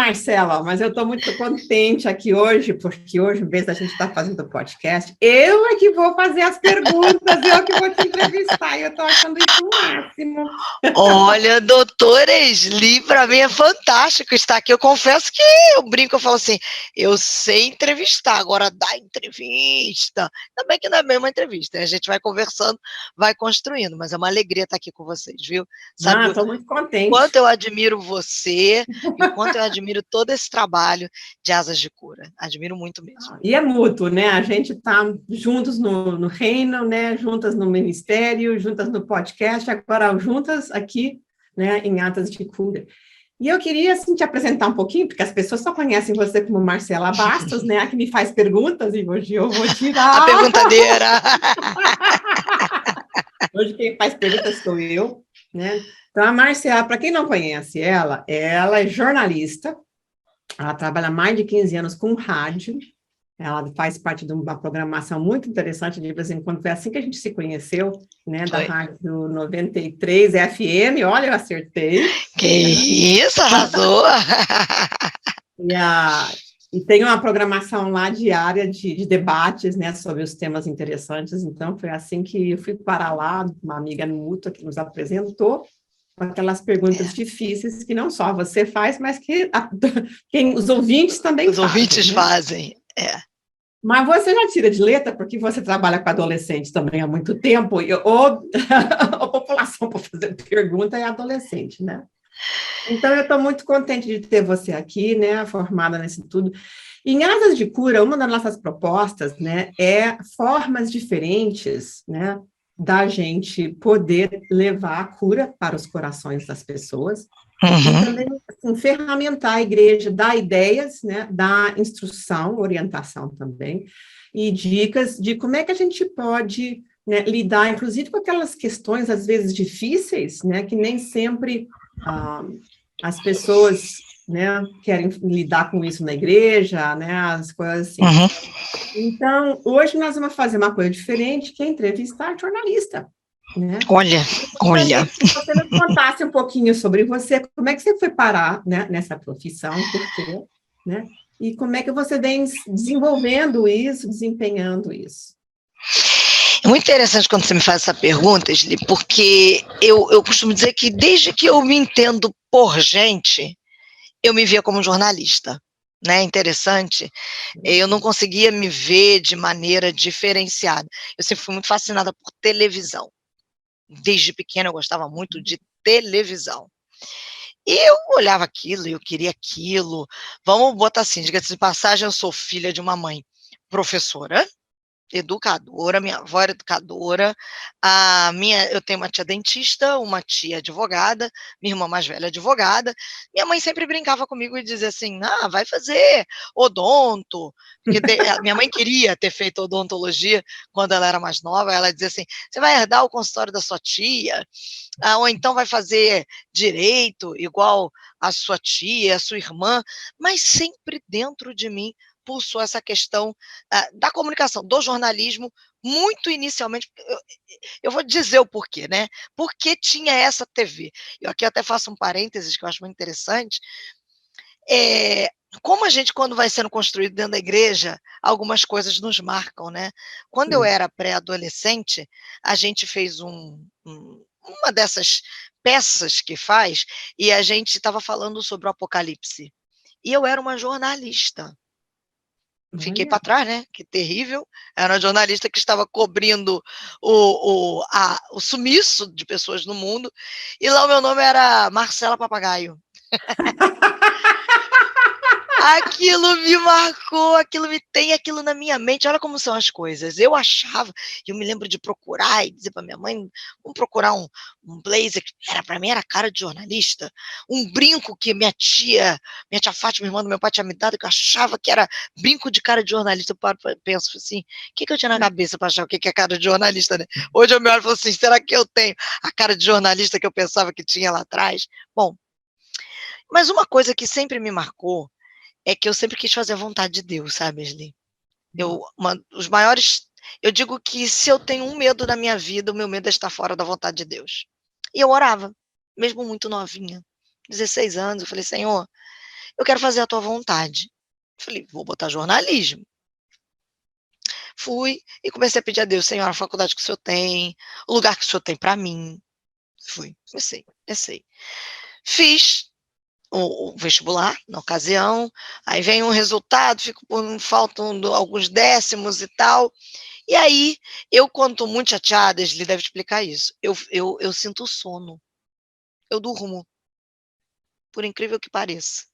Marcela, mas eu estou muito contente aqui hoje, porque hoje, em vez da gente estar fazendo o podcast, eu é que vou fazer as perguntas, eu que vou te entrevistar, e eu estou achando isso o máximo. Olha, doutora Esli, para mim é fantástico estar aqui. Eu confesso que eu brinco, eu falo assim, eu sei entrevistar, agora dar entrevista. Também que não é mesmo uma entrevista, a gente vai conversando, vai construindo, mas é uma alegria estar aqui com vocês, viu? Sabe Estou muito contente. quanto eu admiro você e o quanto eu admiro todo esse trabalho de Asas de Cura. Admiro muito mesmo. E é mútuo, né? A gente está juntos no reino, né? Juntas no ministério, juntas no podcast, agora juntas aqui, né? Em Asas de Cura. E eu queria, assim, te apresentar um pouquinho, porque as pessoas só conhecem você como Marcela Bastos, né? A que me faz perguntas, e hoje eu vou tirar... A perguntadeira! Hoje quem faz perguntas sou eu, né? Então, a Marcela, para quem não conhece ela é jornalista, ela trabalha mais de 15 anos com rádio, ela faz parte de uma programação muito interessante, de vez em quando, foi assim que a gente se conheceu, né, da Rádio 93 FM, olha, eu acertei. Que isso, arrasou! E tem uma programação lá diária de debates, né, sobre os temas interessantes, então foi assim que eu fui parar lá, uma amiga mútua que nos apresentou, com aquelas perguntas difíceis que não só você faz, mas que os ouvintes também fazem. Os fazem, ouvintes né? fazem, Mas você já tira de letra, porque você trabalha com adolescentes também há muito tempo, ou a população para fazer pergunta é adolescente, né? Então, eu estou muito contente de ter você aqui, né, formada nesse tudo. Em Asas de Cura, uma das nossas propostas, né, é formas diferentes, né, da gente poder levar a cura para os corações das pessoas, e também assim, ferramentar a igreja, dar ideias, né, dar instrução, orientação também, e dicas de como é que a gente pode, né, lidar, inclusive, com aquelas questões, às vezes, difíceis, né, que nem sempre as pessoas, né, querem lidar com isso na igreja, né, as coisas assim. Então, hoje nós vamos fazer uma coisa diferente, que é entrevistar jornalista, né? Olha. Se você me contasse um pouquinho sobre você, como é que você foi parar, né, nessa profissão, por quê, né? E como é que você vem desenvolvendo isso, desempenhando isso? É muito interessante quando você me faz essa pergunta, Esli, porque eu costumo dizer que desde que eu me entendo por gente, eu me via como jornalista, né? Interessante. Eu não conseguia me ver de maneira diferenciada. Eu sempre fui muito fascinada por televisão. Desde pequena eu gostava muito de televisão. E eu olhava aquilo, eu queria aquilo. Vamos botar assim, diga-se de passagem, eu sou filha de uma mãe professora, educadora, minha avó era educadora, eu tenho uma tia dentista, uma tia advogada, minha irmã mais velha advogada, minha mãe sempre brincava comigo e dizia assim, vai fazer odonto, porque minha mãe queria ter feito odontologia quando ela era mais nova, ela dizia assim, você vai herdar o consultório da sua tia, ou então vai fazer direito, igual a sua tia, a sua irmã, mas sempre dentro de mim pulsou essa questão da comunicação, do jornalismo, muito inicialmente, eu vou dizer o porquê, né? Porque tinha essa TV. Eu aqui até faço um parênteses que eu acho muito interessante. Como a gente, quando vai sendo construído dentro da igreja, algumas coisas nos marcam, né? Quando eu era pré-adolescente, a gente fez uma dessas peças que faz, e a gente estava falando sobre o Apocalipse. E eu era uma jornalista. Fiquei para trás, né? Que terrível. Era uma jornalista que estava cobrindo o sumiço de pessoas no mundo. E lá o meu nome era Marcela Papagaio. Aquilo me marcou, tem aquilo na minha mente. Olha como são as coisas. Eu achava, eu me lembro de procurar e dizer para minha mãe, vamos procurar um blazer que para mim era cara de jornalista, um brinco que minha tia Fátima, irmã do meu pai, tinha me dado, que eu achava que era brinco de cara de jornalista. Eu penso assim, o que eu tinha na cabeça para achar o que é cara de jornalista, né? Hoje eu me olho e falo assim, será que eu tenho a cara de jornalista que eu pensava que tinha lá atrás? Bom, mas uma coisa que sempre me marcou é que eu sempre quis fazer a vontade de Deus, sabe, Esli? Eu digo que se eu tenho um medo na minha vida, o meu medo é estar fora da vontade de Deus. E eu orava, mesmo muito novinha, 16 anos, eu falei, Senhor, eu quero fazer a tua vontade. Falei, vou botar jornalismo. Fui e comecei a pedir a Deus, Senhor, a faculdade que o Senhor tem, o lugar que o Senhor tem para mim. Comecei. Fiz o vestibular, na ocasião, aí vem um resultado, faltam alguns décimos e tal, e aí, quando estou muito chateada, ele deve explicar isso, eu sinto sono, eu durmo, por incrível que pareça.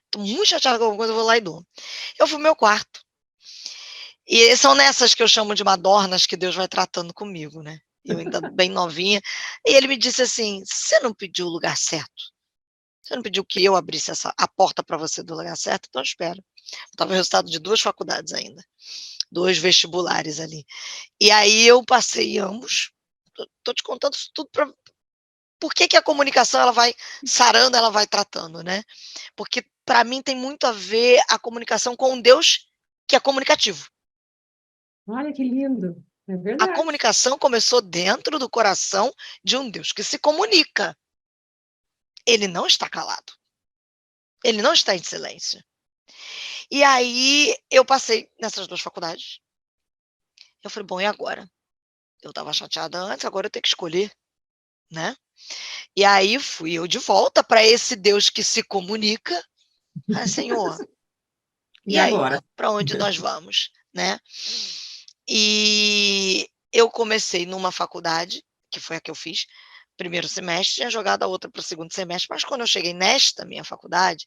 Estou muito chateada com alguma coisa, eu vou lá e durmo. Eu fui pro meu quarto, e são nessas que eu chamo de madornas que Deus vai tratando comigo, né? Eu ainda bem novinha, e ele me disse assim, você não pediu o lugar certo? Você não pediu que eu abrisse a porta para você do lugar certo? Então espera. Estava o resultado de 2 faculdades ainda, 2 vestibulares ali. E aí eu passei ambos. Estou te contando isso tudo para... Por que a comunicação ela vai sarando, ela vai tratando, né? Porque para mim tem muito a ver a comunicação com um Deus que é comunicativo. Olha que lindo, é A verdade. comunicação começou dentro do coração de um Deus que se comunica. Ele não está calado. Ele não está em silêncio. E aí eu passei nessas 2 faculdades. Eu falei, bom, e agora? Eu estava chateada antes, agora eu tenho que escolher, né? E aí fui eu de volta para esse Deus que se comunica. Ah, Senhor, E e aí? agora? Para onde nós vamos, né? E eu comecei numa faculdade, que foi a que eu fiz, primeiro semestre, tinha jogado a outra para o segundo semestre, mas quando eu cheguei nesta minha faculdade,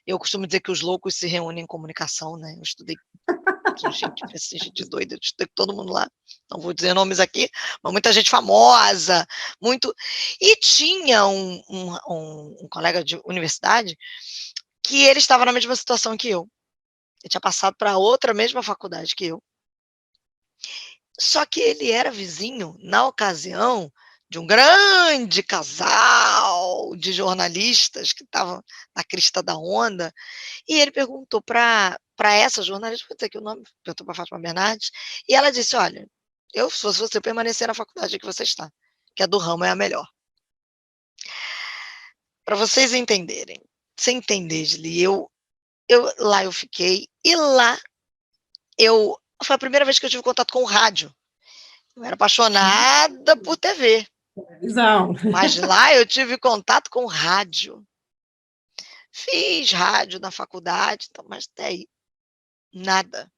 eu costumo dizer que os loucos se reúnem em comunicação, né? Eu estudei gente doida, eu estudei com todo mundo lá, não vou dizer nomes aqui, mas muita gente famosa, muito... E tinha um colega de universidade que ele estava na mesma situação que eu. Ele tinha passado para outra mesma faculdade que eu. Só que ele era vizinho, na ocasião, de um grande casal de jornalistas que estavam na crista da onda, e ele perguntou para essa jornalista, vou dizer aqui o nome, perguntou para a Fátima Bernardes, e ela disse, olha, se fosse você permanecer na faculdade que você está, que a do ramo é a melhor. Para vocês entenderem, sem entender, Gili, lá eu fiquei, e lá foi a primeira vez que eu tive contato com o rádio. Eu era apaixonada por TV. Visão. Mas lá eu tive contato com rádio. Fiz rádio na faculdade, então, mas até aí, nada.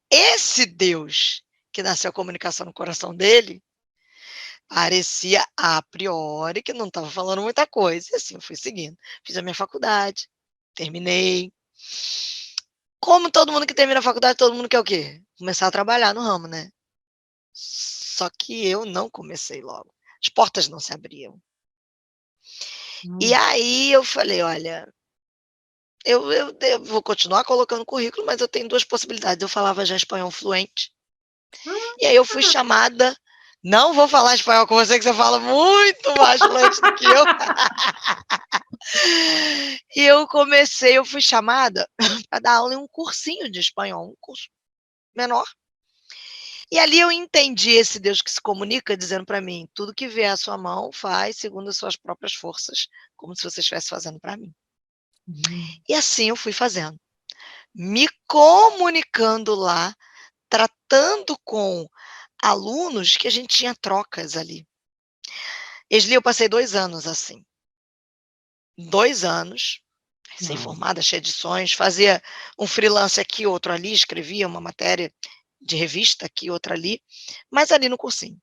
Esse Deus que nasceu a comunicação no coração dele, parecia a priori que não estava falando muita coisa. E assim, eu fui seguindo. Fiz a minha faculdade, terminei. Como todo mundo que termina a faculdade, todo mundo quer o quê? Começar a trabalhar no ramo, né? Só que eu não comecei logo. As portas não se abriam. E aí eu falei, olha, eu vou continuar colocando currículo, mas eu tenho 2 possibilidades. Eu falava já espanhol fluente. E aí eu fui chamada, não vou falar espanhol com você, que você fala muito mais fluente do que eu. E eu fui chamada para dar aula em um cursinho de espanhol, um curso menor. E ali eu entendi esse Deus que se comunica dizendo para mim, tudo que vier à sua mão, faz segundo as suas próprias forças, como se você estivesse fazendo para mim. E assim eu fui fazendo, me comunicando lá, tratando com alunos que a gente tinha trocas ali. Esli, eu passei 2 anos assim. 2 anos, recém-formada, cheia de sonhos, fazia um freelance aqui, outro ali, escrevia uma matéria de revista aqui, outra ali, mas ali no cursinho.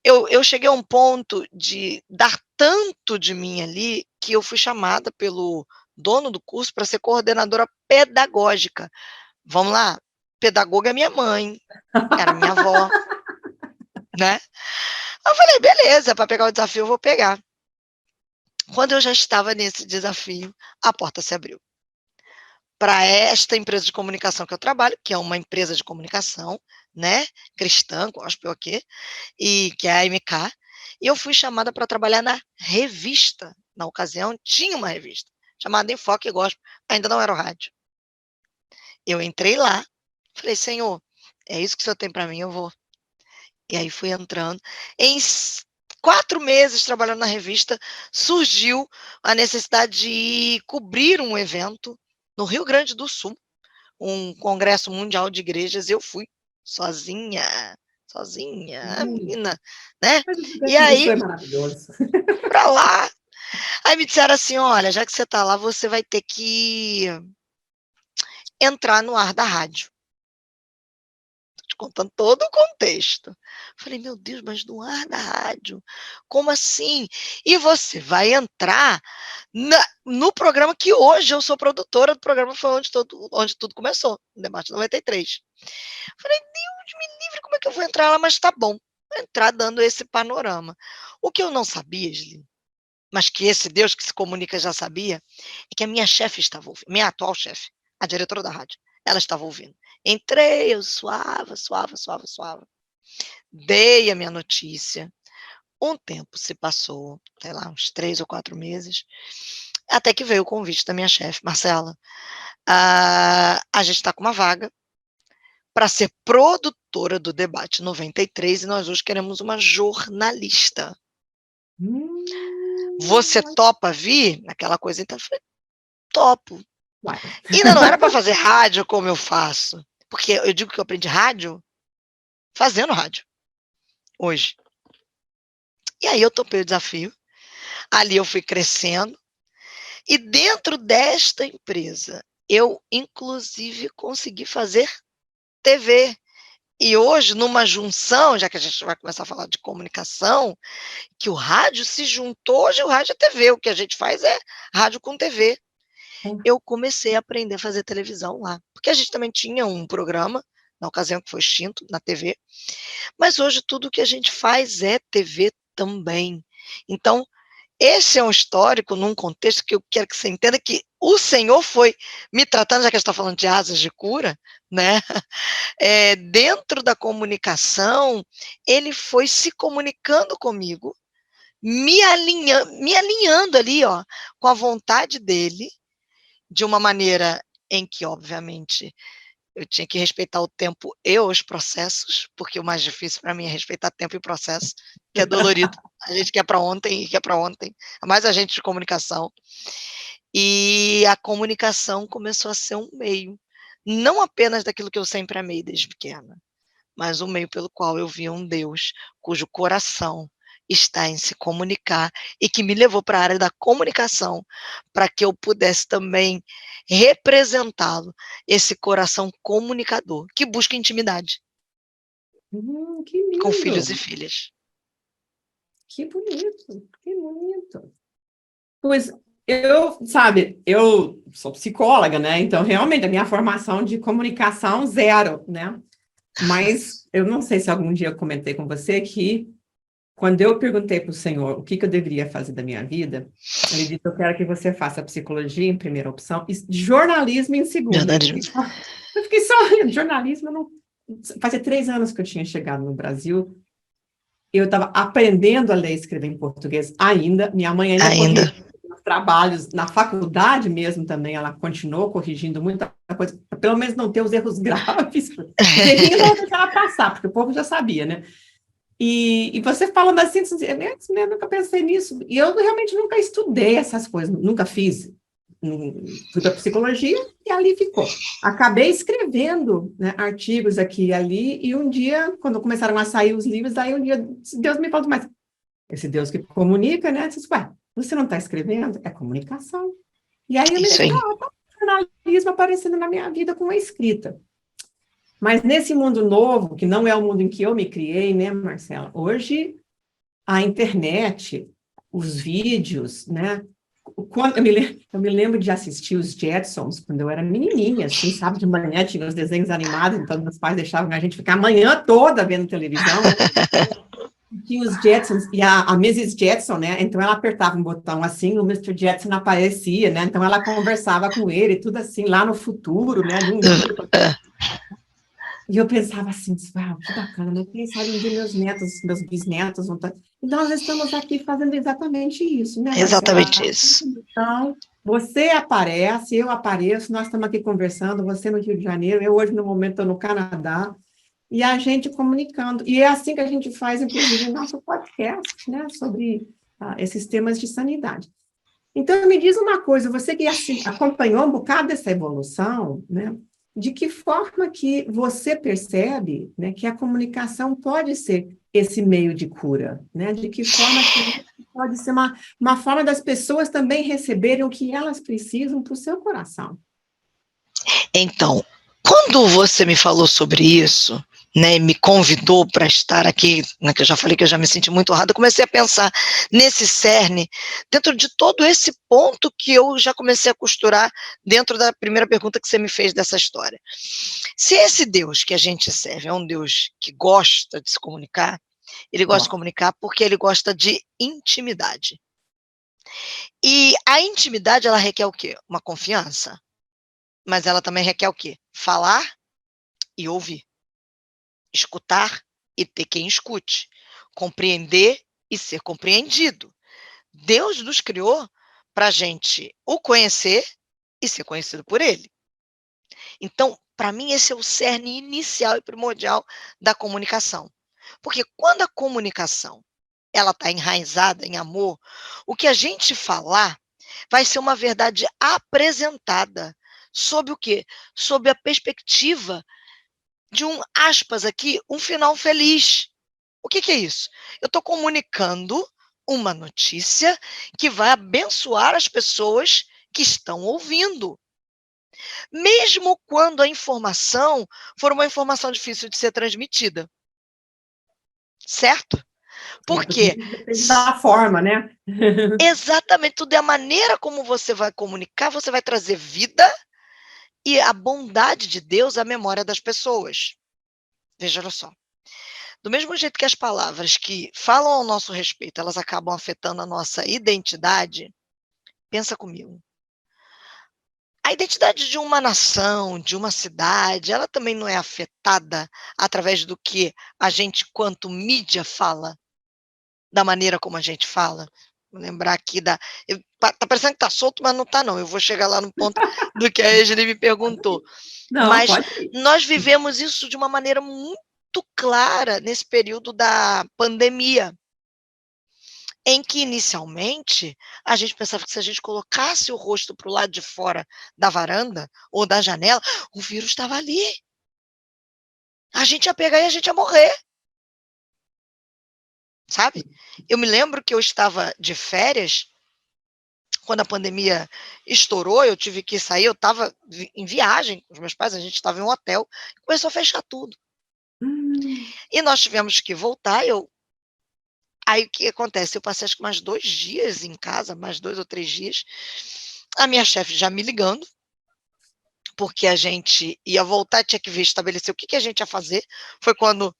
Eu cheguei a um ponto de dar tanto de mim ali, que eu fui chamada pelo dono do curso para ser coordenadora pedagógica. Vamos lá, pedagoga é minha mãe, era minha avó, né. Eu falei: "Beleza, para pegar o desafio eu vou pegar". Quando eu já estava nesse desafio, a porta se abriu. Para esta empresa de comunicação que eu trabalho, que é uma empresa de comunicação, né, cristã, gospel aqui, e que é a MK, e eu fui chamada para trabalhar na revista. Na ocasião tinha uma revista, chamada Enfoque Gospel, ainda não era o rádio. Eu entrei lá, falei: "Senhor, é isso que o senhor tem para mim, eu vou". E aí fui entrando. Em 4 meses trabalhando na revista, surgiu a necessidade de cobrir um evento no Rio Grande do Sul, um congresso mundial de igrejas. Eu fui sozinha, a menina, né? Mas o Rio E Grande do Sul aí, é maravilhoso. para lá, aí me disseram assim, olha, já que você está lá, você vai ter que entrar no ar da rádio. Te contando todo o contexto. Falei, meu Deus, mas no ar da rádio? Como assim? E você vai entrar no programa que hoje eu sou produtora do programa, foi onde tudo começou, no Debate 93. Falei, Deus me livre, como é que eu vou entrar lá? Mas tá bom, vou entrar dando esse panorama. O que eu não sabia, Sli, mas que esse Deus que se comunica já sabia, é que a minha chefe estava ouvindo, minha atual chefe, a diretora da rádio, ela estava ouvindo. Entrei, eu suava. Dei a minha notícia. Um tempo se passou, sei lá, uns 3 ou 4 meses, até que veio o convite da minha chefe, Marcela. A gente está com uma vaga para ser produtora do Debate 93 e nós hoje queremos uma jornalista. Você topa vir? Aquela coisa, então eu falei, topo. Uai. Ainda não era para fazer rádio como eu faço, porque eu digo que eu aprendi rádio fazendo rádio, hoje. E aí eu topei o desafio, ali eu fui crescendo, e dentro desta empresa, eu inclusive consegui fazer TV. E hoje, numa junção, já que a gente vai começar a falar de comunicação, que o rádio se juntou, hoje o rádio é TV, o que a gente faz é rádio com TV. Eu comecei a aprender a fazer televisão lá, porque a gente também tinha um programa, na ocasião que foi extinto, na TV, mas hoje tudo que a gente faz é TV também. Então, esse é um histórico num contexto que eu quero que você entenda que o Senhor foi me tratando, já que a gente está falando de asas de cura, né? Dentro da comunicação, ele foi se comunicando comigo, me alinhando ali, ó, com a vontade dele, de uma maneira em que, obviamente, eu tinha que respeitar o tempo e os processos, porque o mais difícil para mim é respeitar tempo e processo, que é dolorido. A gente quer para ontem e quer para ontem, mais a gente de comunicação. E a comunicação começou a ser um meio, não apenas daquilo que eu sempre amei desde pequena, mas um meio pelo qual eu via um Deus cujo coração está em se comunicar e que me levou para a área da comunicação, para que eu pudesse também representá-lo, esse coração comunicador, que busca intimidade Que lindo. com filhos e filhas. Que bonito, que bonito. Pois eu sou psicóloga, né? Então, realmente, a minha formação de comunicação, zero, né? Mas eu não sei se algum dia eu comentei com você que quando eu perguntei para o Senhor o que eu deveria fazer da minha vida, ele disse, eu quero que você faça psicologia em primeira opção e jornalismo em segunda. Eu fiquei só jornalismo, eu não... Fazia 3 anos que eu tinha chegado no Brasil, eu estava aprendendo a ler e escrever em português ainda, minha mãe ainda corrigia os trabalhos, na faculdade mesmo também, ela continuou corrigindo muita coisa, pelo menos não ter os erros graves, os errinhos não deixar ela passar, porque o povo já sabia, né? E você falando assim, eu nunca pensei nisso. E eu realmente nunca estudei essas coisas, nunca fiz. Fui para psicologia e ali ficou. Acabei escrevendo, né, artigos aqui e ali, e um dia, quando começaram a sair os livros, aí um dia Deus me falou, mas esse Deus que comunica, né? Eu disse, ué, você não está escrevendo? É comunicação. E aí eu me disse, jornalismo aparecendo na minha vida com a escrita. Mas nesse mundo novo, que não é o mundo em que eu me criei, né, Marcela? Hoje, a internet, os vídeos, né? Eu me lembro de assistir os Jetsons quando eu era menininha, assim, sabe? De manhã tinha os desenhos animados, então meus pais deixavam a gente ficar a manhã toda vendo televisão. Tinha os Jetsons, e a Mrs. Jetson, né? Então ela apertava um botão assim, o Mr. Jetson aparecia, né? Então ela conversava com ele, tudo assim, lá no futuro, né? De um dia. E eu pensava assim, uau, que bacana, né? Quem sabe um dia meus netos, meus bisnetos vão estar... E nós estamos aqui fazendo exatamente isso, né, Marcela? Exatamente isso. Então, você aparece, eu apareço, nós estamos aqui conversando, você no Rio de Janeiro, eu hoje no momento estou no Canadá, e a gente comunicando. E é assim que a gente faz, inclusive, em nosso podcast, né, sobre esses temas de sanidade. Então, me diz uma coisa, você que assim, acompanhou um bocado dessa evolução, né, de que forma que você percebe, né, que a comunicação pode ser esse meio de cura, né? De que forma que pode ser uma forma das pessoas também receberem o que elas precisam para o seu coração. Então, quando você me falou sobre isso, né, me convidou para estar aqui, né, que eu já falei que eu já me senti muito honrada, eu comecei a pensar nesse cerne, dentro de todo esse ponto que eu já comecei a costurar dentro da primeira pergunta que você me fez dessa história. Se esse Deus que a gente serve é um Deus que gosta de se comunicar, ele gosta de Gosto. comunicar porque ele gosta de intimidade. E a intimidade, ela requer o quê? Uma confiança. Mas ela também requer o quê? Falar e ouvir. Escutar e ter quem escute. Compreender e ser compreendido. Deus nos criou para a gente o conhecer e ser conhecido por Ele. Então, para mim, esse é o cerne inicial e primordial da comunicação. Porque quando a comunicação ela está enraizada em amor, o que a gente falar vai ser uma verdade apresentada sob o quê? Sob a perspectiva de aspas aqui, um final feliz. O que é isso? Eu estou comunicando uma notícia que vai abençoar as pessoas que estão ouvindo. Mesmo quando a informação for uma informação difícil de ser transmitida. Certo? Por Porque quê? depende da forma, né? Exatamente, tudo é a maneira como você vai comunicar, você vai trazer vida e a bondade de Deus à memória das pessoas. Veja só. Do mesmo jeito que as palavras que falam ao nosso respeito, elas acabam afetando a nossa identidade, pensa comigo. A identidade de uma nação, de uma cidade, ela também não é afetada através do que a gente, quanto mídia, fala, da maneira como a gente fala. Vou lembrar aqui tá parecendo que tá solto, mas não tá não. Eu vou chegar lá no ponto do que a Esli me perguntou. Não, Mas pode ir. nós vivemos isso de uma maneira muito clara nesse período da pandemia, em que inicialmente a gente pensava que se a gente colocasse o rosto para o lado de fora da varanda ou da janela, o vírus estava ali. A gente ia pegar e a gente ia morrer. Sabe? Eu me lembro que eu estava de férias quando a pandemia estourou, eu tive que sair, eu estava em viagem com os meus pais, a gente estava em um hotel, começou a fechar tudo. Hum. E nós tivemos que voltar, aí o que acontece? Eu passei acho que mais 2 dias em casa, mais 2 ou 3 dias, a minha chefe já me ligando, porque a gente ia voltar, tinha que ver, estabelecer o que a gente ia fazer. Foi quando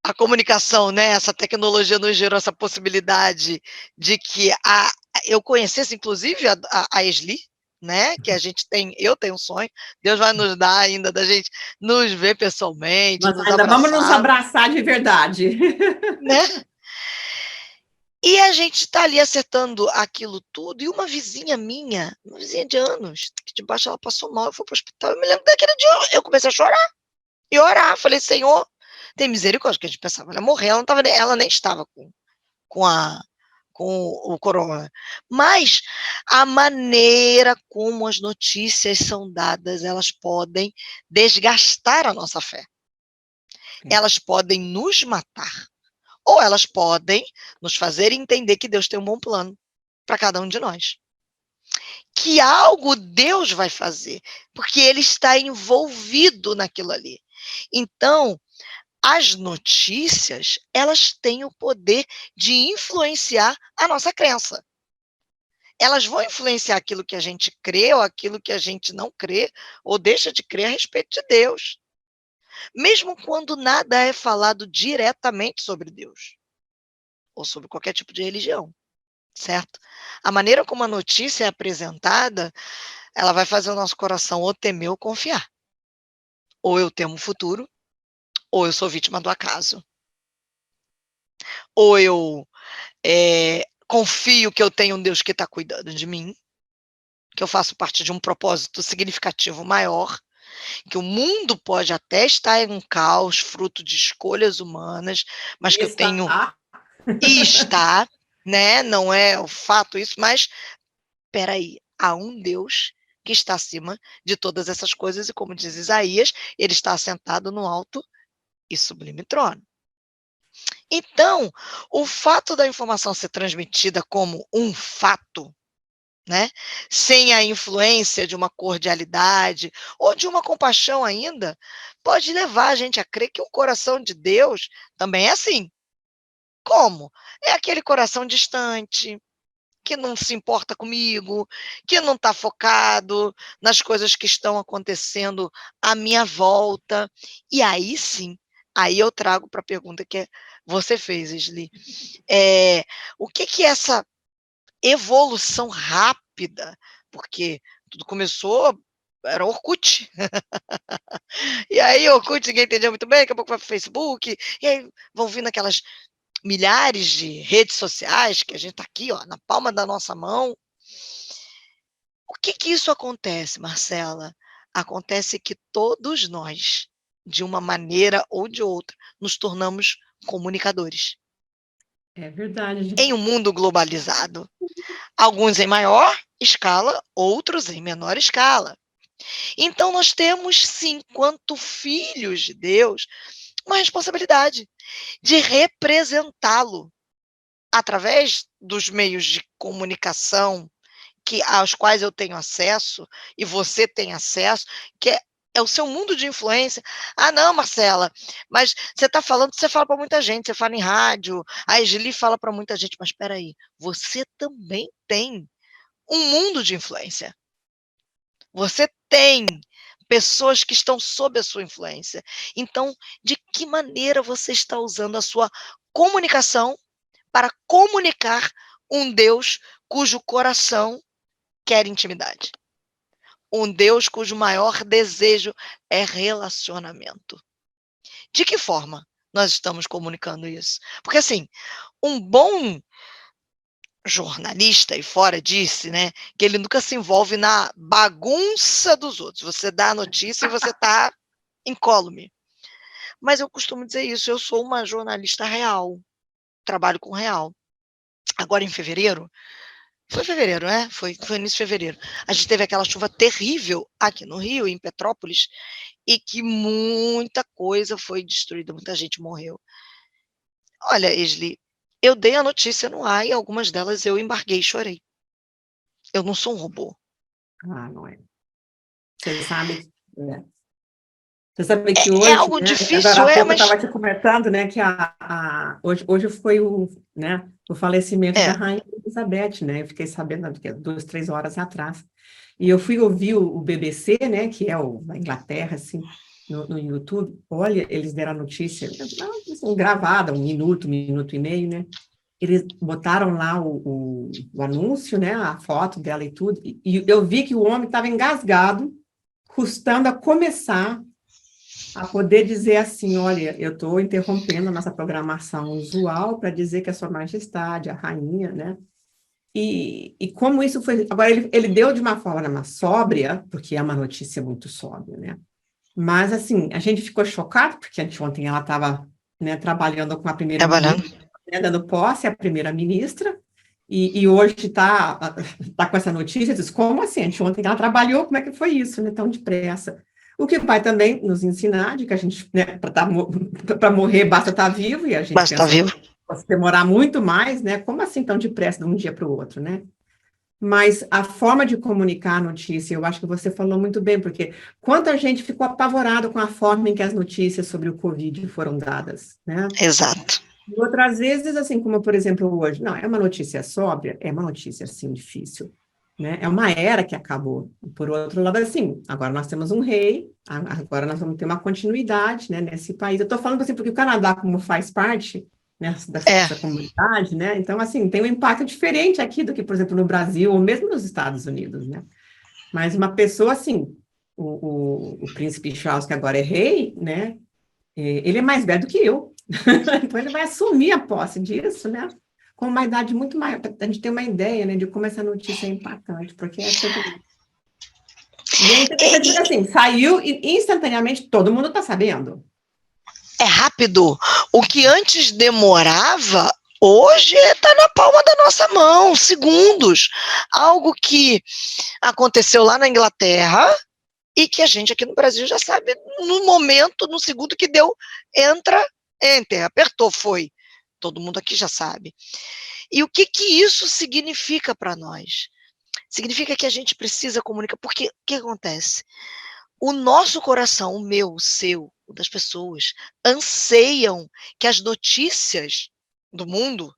a comunicação, né, essa tecnologia nos gerou essa possibilidade de que eu conhecesse, inclusive, a Esli, né, que eu tenho um sonho, Deus vai nos dar ainda da gente nos ver pessoalmente, Nós nos ainda vamos nos abraçar, abraçar de verdade. né? E a gente está ali acertando aquilo tudo, e uma vizinha minha, uma vizinha de anos, que de baixo ela passou mal, eu fui para o hospital, eu me lembro daquele dia, eu comecei a chorar e orar, falei, Senhor, tem misericórdia, porque a gente pensava, ela ia morrer, ela nem estava com a com o corona. Mas a maneira como as notícias são dadas, elas podem desgastar a nossa fé. Elas podem nos matar, ou elas podem nos fazer entender que Deus tem um bom plano para cada um de nós. Que algo Deus vai fazer, porque Ele está envolvido naquilo ali. Então, as notícias, elas têm o poder de influenciar a nossa crença. Elas vão influenciar aquilo que a gente crê ou aquilo que a gente não crê ou deixa de crer a respeito de Deus. Mesmo quando nada é falado diretamente sobre Deus ou sobre qualquer tipo de religião, certo? A maneira como a notícia é apresentada, ela vai fazer o nosso coração ou temer ou confiar. Ou eu temo o futuro, ou eu sou vítima do acaso. Ou eu confio que eu tenho um Deus que está cuidando de mim, que eu faço parte de um propósito significativo maior, que o mundo pode até estar em um caos, fruto de escolhas humanas, mas que eu tenho e está, né? Não é o fato isso, mas espera aí, há um Deus que está acima de todas essas coisas e, como diz Isaías, ele está assentado no alto e sublime trono. Então, o fato da informação ser transmitida como um fato, né, sem a influência de uma cordialidade ou de uma compaixão ainda, pode levar a gente a crer que o coração de Deus também é assim. Como? É aquele coração distante, que não se importa comigo, que não está focado nas coisas que estão acontecendo à minha volta. E aí sim, aí eu trago para a pergunta que você fez, Isli. O que é essa evolução rápida? Porque tudo começou, era Orkut. E aí, Orkut, ninguém entendia muito bem, daqui a pouco vai para o Facebook, e aí vão vindo aquelas milhares de redes sociais que a gente está aqui, ó, na palma da nossa mão. O que isso acontece, Marcela? Acontece que todos nós, de uma maneira ou de outra, nos tornamos comunicadores. É verdade. Em um mundo globalizado, alguns em maior escala, outros em menor escala. Então nós temos, sim, quanto filhos de Deus, uma responsabilidade de representá-lo através dos meios de comunicação aos quais eu tenho acesso e você tem acesso, que é o seu mundo de influência. Ah, não, Marcela, mas você está falando, você fala para muita gente, você fala em rádio, a Esli fala para muita gente, mas espera aí, você também tem um mundo de influência. Você tem pessoas que estão sob a sua influência. Então, de que maneira você está usando a sua comunicação para comunicar um Deus cujo coração quer intimidade? Um Deus cujo maior desejo é relacionamento. De que forma nós estamos comunicando isso? Porque, assim, um bom jornalista, e fora disse, né, que ele nunca se envolve na bagunça dos outros. Você dá a notícia e você está incólume. Mas eu costumo dizer isso, eu sou uma jornalista real, trabalho com real. Agora, em fevereiro, foi fevereiro, né? Foi início de fevereiro. A gente teve aquela chuva terrível aqui no Rio, em Petrópolis, e que muita coisa foi destruída, muita gente morreu. Olha, Esli, eu dei a notícia no ar e algumas delas eu embarguei e chorei. Eu não sou um robô. Ah, não é. Você sabe, você sabe que É hoje, algo né, agora difícil, há pouco eu mas estava te comentando, né, que hoje foi né, o falecimento da é, Rainha Elizabeth, né, eu fiquei sabendo 2, 3 horas atrás, e eu fui ouvir o BBC, né, que é a Inglaterra, assim, no YouTube. Olha, eles deram a notícia, assim, gravada, 1 minuto, 1 minuto e meio, né, eles botaram lá o anúncio, né, a foto dela e tudo, e eu vi que o homem estava engasgado, custando a começar a poder dizer assim, olha, eu estou interrompendo a nossa programação usual para dizer que a Sua Majestade, a rainha, né? E como isso foi... Agora, ele deu de uma forma sóbria, porque é uma notícia muito sóbria, né? Mas, assim, a gente ficou chocado, porque anteontem ela estava, né, trabalhando com a trabalhando. primeira-ministra, né, dando posse à primeira-ministra, e hoje tá com essa notícia, diz, como assim? Anteontem ela trabalhou, como é que foi isso, né, tão depressa? O que vai também nos ensinar de que a gente, né, para morrer basta estar vivo, e a gente Basta estar pensa, vivo. posso demorar muito mais, né? Como assim tão depressa de um dia para o outro, né? Mas a forma de comunicar a notícia, eu acho que você falou muito bem, porque quanta gente ficou apavorada com a forma em que as notícias sobre o Covid foram dadas, né? Exato. E outras vezes, assim como, por exemplo, hoje, não, é uma notícia sóbria, é uma notícia, assim, difícil, né? É uma era que acabou. Por outro lado, assim, agora nós temos um rei, agora nós vamos ter uma continuidade, né, nesse país. Eu estou falando, assim, porque o Canadá, como faz parte, né, É, dessa comunidade, né? Então, assim, tem um impacto diferente aqui do que, por exemplo, no Brasil ou mesmo nos Estados Unidos, né? Mas uma pessoa, assim, o príncipe Charles, que agora é rei, né? Ele é mais velho do que eu. Então, ele vai assumir a posse disso, né? Com uma idade muito maior, para a gente ter uma ideia, né, de como essa notícia é impactante, porque é sempre... E é interessante porque, assim, saiu e instantaneamente todo mundo está sabendo. É rápido. O que antes demorava, hoje está na palma da nossa mão, segundos. Algo que aconteceu lá na Inglaterra e que a gente aqui no Brasil já sabe no momento, no segundo que deu, entra, enter, apertou, foi. Todo mundo aqui já sabe. E o que isso significa para nós? Significa que a gente precisa comunicar, porque o que acontece? O nosso coração, o meu, o seu, o das pessoas, anseiam que as notícias do mundo,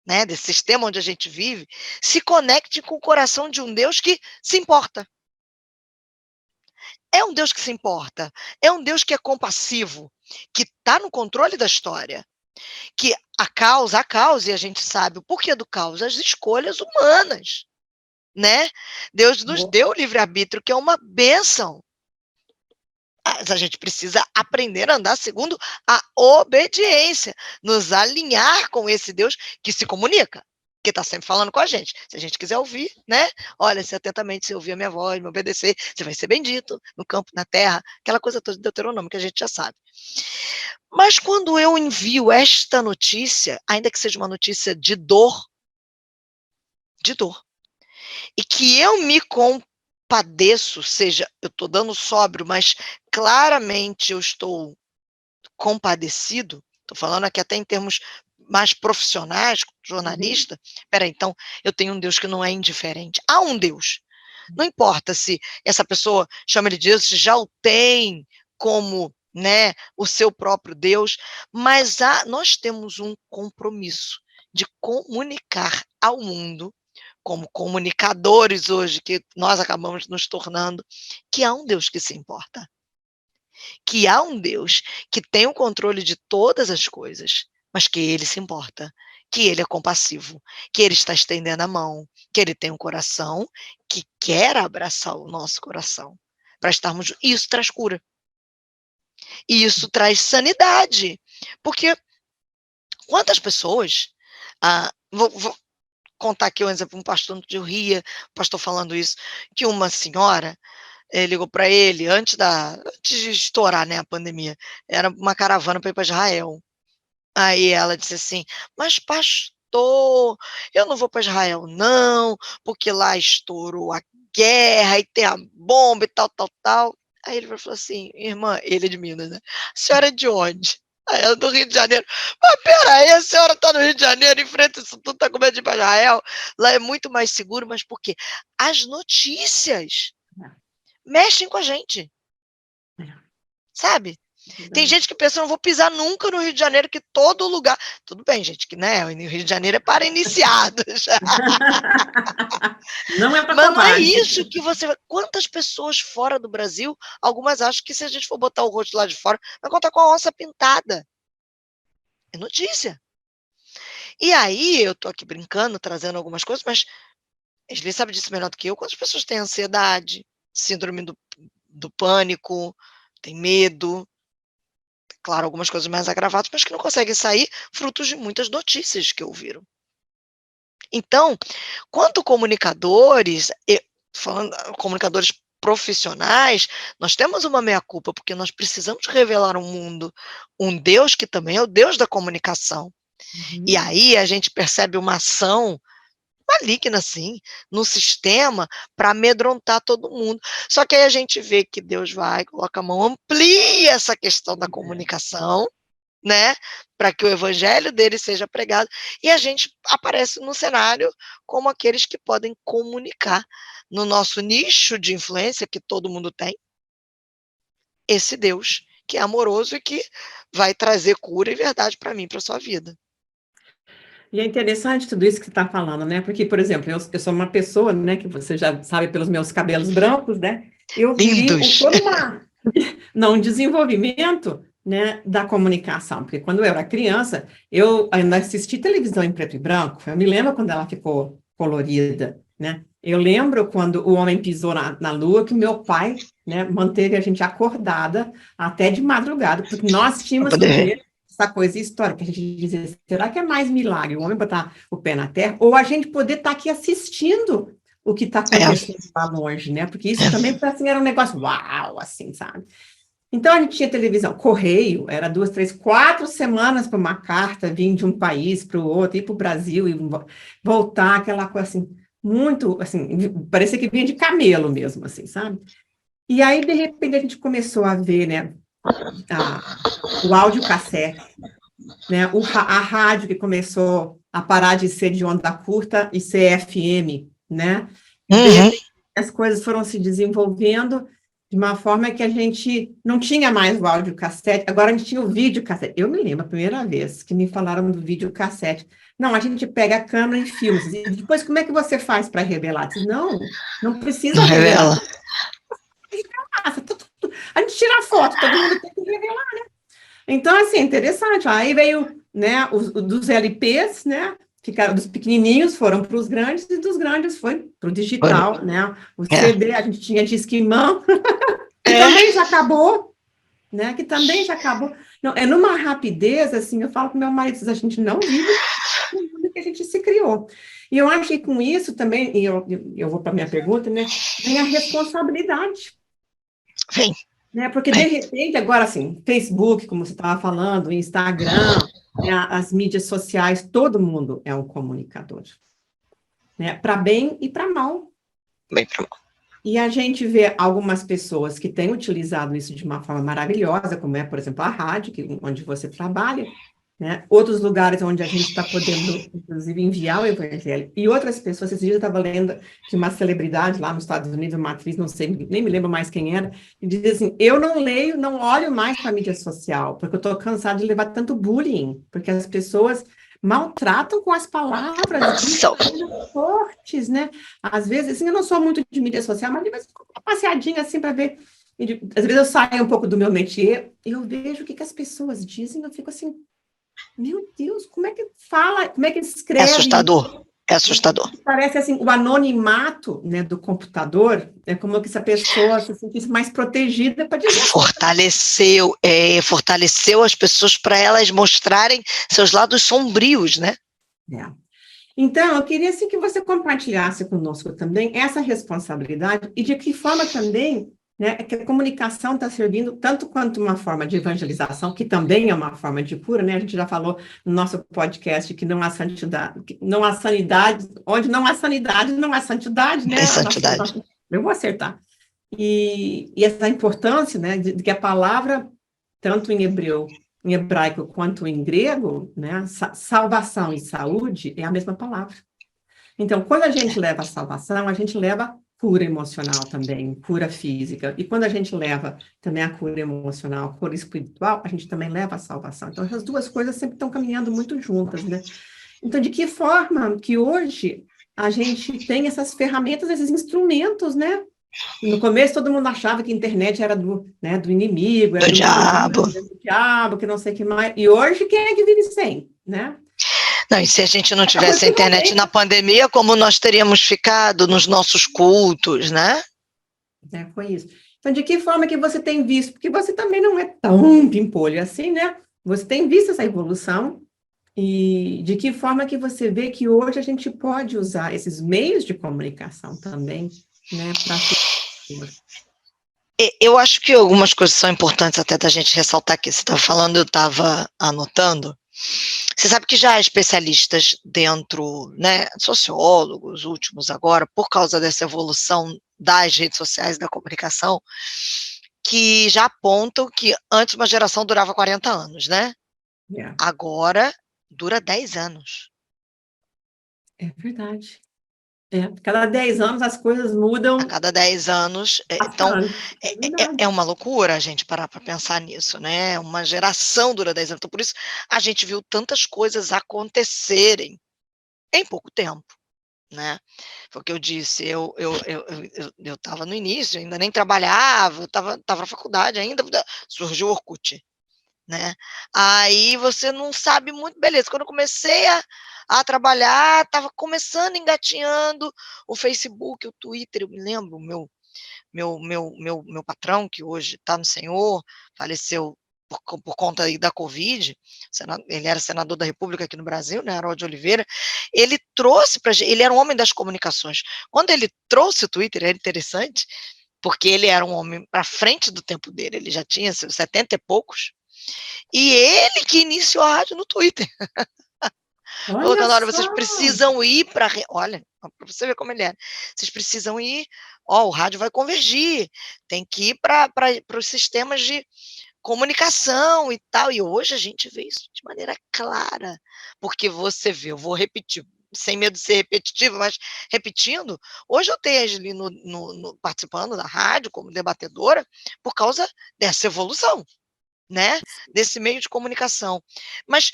né, desse sistema onde a gente vive, se conectem com o coração de um Deus que se importa. É um Deus que se importa, é um Deus que é compassivo, que está no controle da história, que a causa, e a gente sabe o porquê do caos, as escolhas humanas, né? Deus nos deu o livre-arbítrio, que é uma bênção. Mas a gente precisa aprender a andar segundo a obediência, nos alinhar com esse Deus que se comunica, que está sempre falando com a gente. Se a gente quiser ouvir, né? Olha, se atentamente você ouvir a minha voz, me obedecer, você vai ser bendito no campo, na terra, aquela coisa toda de Deuteronômio que a gente já sabe. Mas quando eu envio esta notícia, ainda que seja uma notícia de dor, e que eu me compadeço, seja, eu estou dando sóbrio, mas claramente eu estou compadecido, estou falando aqui até em termos mais profissionais, jornalista, peraí, então eu tenho um Deus que não é indiferente. Há um Deus. Não importa se essa pessoa chama ele de Deus, se já o tem como, né, o seu próprio Deus, mas nós temos um compromisso de comunicar ao mundo, como comunicadores hoje, que nós acabamos nos tornando, que há um Deus que se importa. Que há um Deus que tem o controle de todas as coisas, mas que ele se importa, que ele é compassivo, que ele está estendendo a mão, que ele tem um coração que quer abraçar o nosso coração, para estarmos. Isso traz cura. E isso traz sanidade. Porque quantas pessoas. Vou contar aqui um exemplo, um pastor de Rio, um pastor falando isso, que uma senhora ligou para ele antes de estourar, né, a pandemia. Era uma caravana para ir para Israel. Aí ela disse assim: mas pastor, eu não vou para Israel não, porque lá estourou a guerra e tem a bomba e tal, tal, tal. Aí ele falou assim: irmã, ele é de Minas, né? A senhora é de onde? Aí ela do Rio de Janeiro. Mas peraí, a senhora está no Rio de Janeiro, enfrenta isso tudo, está com medo de ir para Israel. Lá é muito mais seguro, mas por quê? As notícias mexem com a gente, sabe? Tem gente que pensa, não vou pisar nunca no Rio de Janeiro, que todo lugar... Tudo bem, gente, que né, o Rio de Janeiro é para iniciados. Não é para Mas não é covarde. isso que você... Quantas pessoas fora do Brasil, algumas acham que se a gente for botar o rosto lá de fora, vai contar com a onça pintada. É notícia. E aí, eu tô aqui brincando, trazendo algumas coisas, mas ele sabe disso melhor do que eu. Quantas pessoas têm ansiedade, síndrome do pânico, tem medo, claro, algumas coisas mais agravadas, mas que não conseguem sair, frutos de muitas notícias que ouviram. Então, quanto comunicadores, falando comunicadores profissionais, nós temos uma meia-culpa, porque nós precisamos revelar ao mundo um Deus que também é o Deus da comunicação. E aí a gente percebe uma ação maligna, assim, no sistema para amedrontar todo mundo. Só que aí a gente vê que Deus vai, coloca a mão, amplia essa questão da comunicação, né, para que o evangelho dele seja pregado, e a gente aparece no cenário como aqueles que podem comunicar no nosso nicho de influência, que todo mundo tem, esse Deus que é amoroso e que vai trazer cura e verdade para mim, para sua vida. E é interessante tudo isso que você está falando, né? Porque, por exemplo, eu sou uma pessoa, né, que você já sabe pelos meus cabelos brancos, né? Eu vi Lindos! um desenvolvimento, né, da comunicação. Porque quando eu era criança, eu ainda assisti televisão em preto e branco. Eu me lembro quando ela ficou colorida, né? Eu lembro quando o homem pisou na lua, que o meu pai, né, manteve a gente acordada até de madrugada, porque nós tínhamos que ver essa coisa histórica, a gente dizia, será que é mais milagre o homem botar o pé na terra, ou a gente poder estar aqui assistindo o que está acontecendo lá longe, né? Porque isso também, assim, era um negócio, uau, assim, sabe? Então, a gente tinha televisão, correio, era 2, 3, 4 semanas para uma carta vir de um país para o outro, ir para o Brasil e voltar, aquela coisa assim, muito, assim, parecia que vinha de camelo mesmo, assim, sabe? E aí, de repente, a gente começou a ver, né, o áudio-cassete, né, a rádio que começou a parar de ser de onda curta e ser FM, né? De repente, as coisas foram se desenvolvendo de uma forma que a gente não tinha mais o áudio-cassete, agora a gente tinha o vídeo-cassete. Eu me lembro a primeira vez que me falaram do vídeo-cassete. Não, a gente pega a câmera em filmes. E depois, como é que você faz para revelar? Diz, não precisa Não revelar. revela. A gente tira a foto, todo mundo tem que revelar. Então, assim, interessante. Aí veio, né, dos LPs, né, ficaram dos pequenininhos, foram para os grandes, e dos grandes foi para o digital, né? O CD, a gente tinha disque-mão, que também já acabou, né? Que também já acabou. Não, é numa rapidez, assim, eu falo com meu marido, a gente não vive no mundo que a gente se criou. E eu acho que com isso também, e eu vou para a minha pergunta, né, vem a responsabilidade. Vem. Né? Porque, de repente, agora, assim, Facebook, como você estava falando, Instagram, né, as mídias sociais, todo mundo é um comunicador, né? Para bem e para mal. Bem pra mal. E a gente vê algumas pessoas que têm utilizado isso de uma forma maravilhosa, como é, por exemplo, a rádio, onde você trabalha, né? Outros lugares onde a gente está podendo, inclusive, enviar o evangelho. E outras pessoas, esses dias eu estava lendo que uma celebridade lá nos Estados Unidos, uma atriz, não sei, nem me lembro mais quem era, e dizia assim, eu não leio, não olho mais para a mídia social, porque eu estou cansada de levar tanto bullying, porque as pessoas maltratam com as palavras, dizem São. coisas fortes, né? Às vezes, assim, eu não sou muito de mídia social, mas de vez em quando uma passeadinha assim para ver. Às vezes eu saio um pouco do meu métier e eu vejo o que as pessoas dizem, eu fico assim, meu Deus, como é que fala, como é que É escreve? assustador. É assustador. Parece assim, o anonimato, né, do computador, é como que se a pessoa se sentisse mais protegida para dizer as coisas. Fortaleceu as pessoas para elas mostrarem seus lados sombrios, né? É. Então, eu queria assim, que você compartilhasse conosco também essa responsabilidade e de que forma também, né, que a comunicação está servindo tanto quanto uma forma de evangelização, que também é uma forma de cura, né? A gente já falou no nosso podcast que não há santidade, não há sanidade, onde não há sanidade, não há santidade, né? Em santidade. Eu vou acertar. E essa importância, né, de que a palavra, tanto em hebreu, em hebraico quanto em grego, né, salvação e saúde é a mesma palavra. Então, quando a gente leva a salvação, a gente leva cura emocional também, cura física. E quando a gente leva também a cura emocional, a cura espiritual, a gente também leva a salvação. Então, essas duas coisas sempre estão caminhando muito juntas, né? Então, de que forma que hoje a gente tem essas ferramentas, esses instrumentos, né? No começo, todo mundo achava que a internet era né, do inimigo, era Do do maligno, diabo. era do diabo, que não sei o que mais. E hoje, quem é que vive sem, né? Não, e se a gente não Essa coisa tivesse a que não internet tem. na pandemia, como nós teríamos ficado nos nossos cultos, né? Foi isso. Então, de que forma que você tem visto? Porque você também não é tão pimpolho assim, né? Você tem visto essa evolução e de que forma que você vê que hoje a gente pode usar esses meios de comunicação também, né, para ser. Eu acho que algumas coisas são importantes até da gente ressaltar aqui. Você estava falando, eu estava anotando. Você sabe que já há especialistas dentro, né, sociólogos últimos agora, por causa dessa evolução das redes sociais, da comunicação, que já apontam que antes uma geração durava 40 anos, né? É, Agora dura 10 anos. é verdade. Cada 10 anos as coisas A mudam cada 10 anos, então bastante. É é verdade. uma loucura a gente parar para pensar nisso, né? Uma geração dura 10 anos, então por isso a gente viu tantas coisas acontecerem em pouco tempo, né? Foi o que eu disse, eu estava no início, ainda nem trabalhava, eu estava na faculdade ainda, surgiu o Orkut, né? Aí você não sabe muito, beleza, quando eu comecei a trabalhar, estava começando, engatinhando o Facebook, o Twitter, eu me lembro, meu patrão, que hoje está no Senhor, faleceu por conta aí da Covid, ele era senador da República aqui no Brasil, né, Harold Oliveira, ele trouxe para gente, ele era um homem das comunicações. Quando ele trouxe o Twitter, era interessante, porque ele era um homem para frente do tempo dele, ele já tinha seus 70 e poucos, e ele que iniciou a rádio no Twitter. Olha Colocando, olha, vocês só! precisam ir para. Olha, para você ver como ele é. Vocês precisam ir. Ó, o rádio vai convergir. Tem que ir para os sistemas de comunicação e tal. E hoje a gente vê isso de maneira clara. Porque você vê, eu vou repetir, sem medo de ser repetitivo, mas repetindo, hoje eu tenho a Angeline participando da rádio como debatedora por causa dessa evolução, né? Desse meio de comunicação. Mas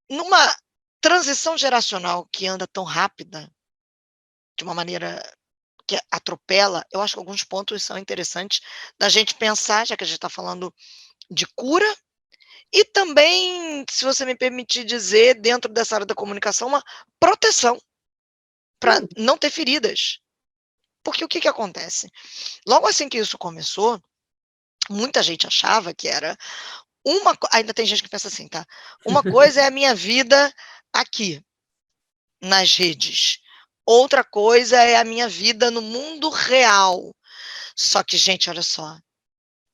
numa transição geracional que anda tão rápida, de uma maneira que atropela, eu acho que alguns pontos são interessantes da gente pensar, já que a gente está falando de cura, e também, se você me permitir dizer, dentro dessa área da comunicação, uma proteção para não ter feridas. Porque o que acontece? Logo assim que isso começou, muita gente achava que era ainda tem gente que pensa assim, tá? Uma coisa é a minha vida aqui, nas redes. Outra coisa é a minha vida no mundo real. Só que, gente, olha só,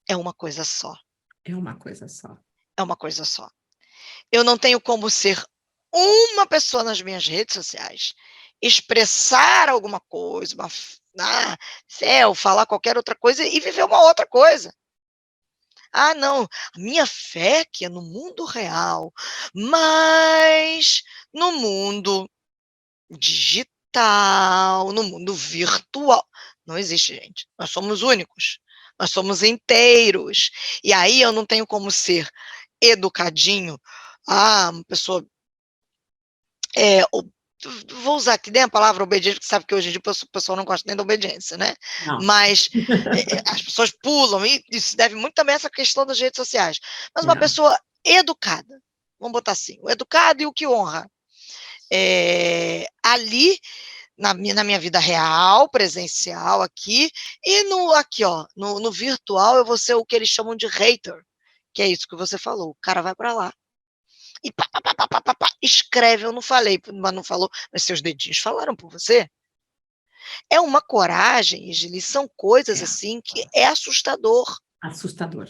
é uma coisa só. É uma coisa só. É uma coisa só. Eu não tenho como ser uma pessoa nas minhas redes sociais, expressar alguma coisa, falar qualquer outra coisa e viver uma outra coisa. Ah, não, a minha fé que é no mundo real, mas no mundo digital, no mundo virtual. Não existe, gente. Nós somos únicos. Nós somos inteiros. E aí eu não tenho como ser educadinho. Uma pessoa. Vou usar aqui nem a palavra obediente, porque sabe que hoje em dia o pessoal não gosta nem da obediência, né? Não. Mas as pessoas pulam, e isso deve muito também a essa questão das redes sociais. Mas uma pessoa educada, vamos botar assim, o educado e o que honra. Ali, na minha vida real, presencial aqui, e no virtual eu vou ser o que eles chamam de hater, que é isso que você falou, o cara vai para lá e escreve, eu não falei, mas não falou, mas seus dedinhos falaram por você. É uma coragem, Gili, são coisas assim que é assustador. Assustador.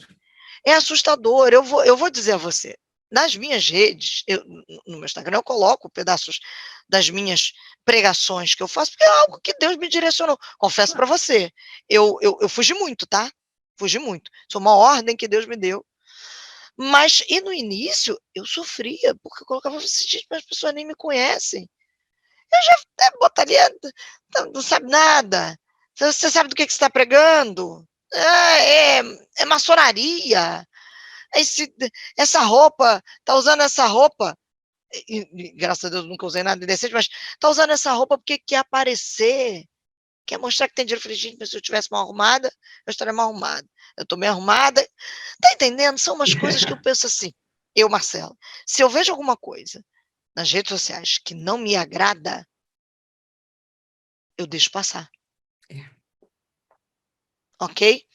É assustador, eu vou dizer a você, nas minhas redes, no meu Instagram, eu coloco pedaços das minhas pregações que eu faço, porque é algo que Deus me direcionou. Confesso para você, eu fugi muito, tá? Fugi muito. Isso é uma ordem que Deus me deu. Mas, e no início, eu sofria, porque eu colocava assim, gente, mas as pessoas nem me conhecem. Eu já botaria, não sabe nada. Você sabe do que você está pregando? É maçonaria. Essa roupa, tá usando essa roupa, e graças a Deus nunca usei nada decente, mas tá usando essa roupa porque quer aparecer, quer mostrar que tem dinheiro. Eu falei, gente, mas se eu tivesse mal arrumada, eu estaria mal arrumada. Eu tô bem arrumada. Tá entendendo? São umas coisas que eu penso assim, Marcelo, se eu vejo alguma coisa nas redes sociais que não me agrada, eu deixo passar. Ok?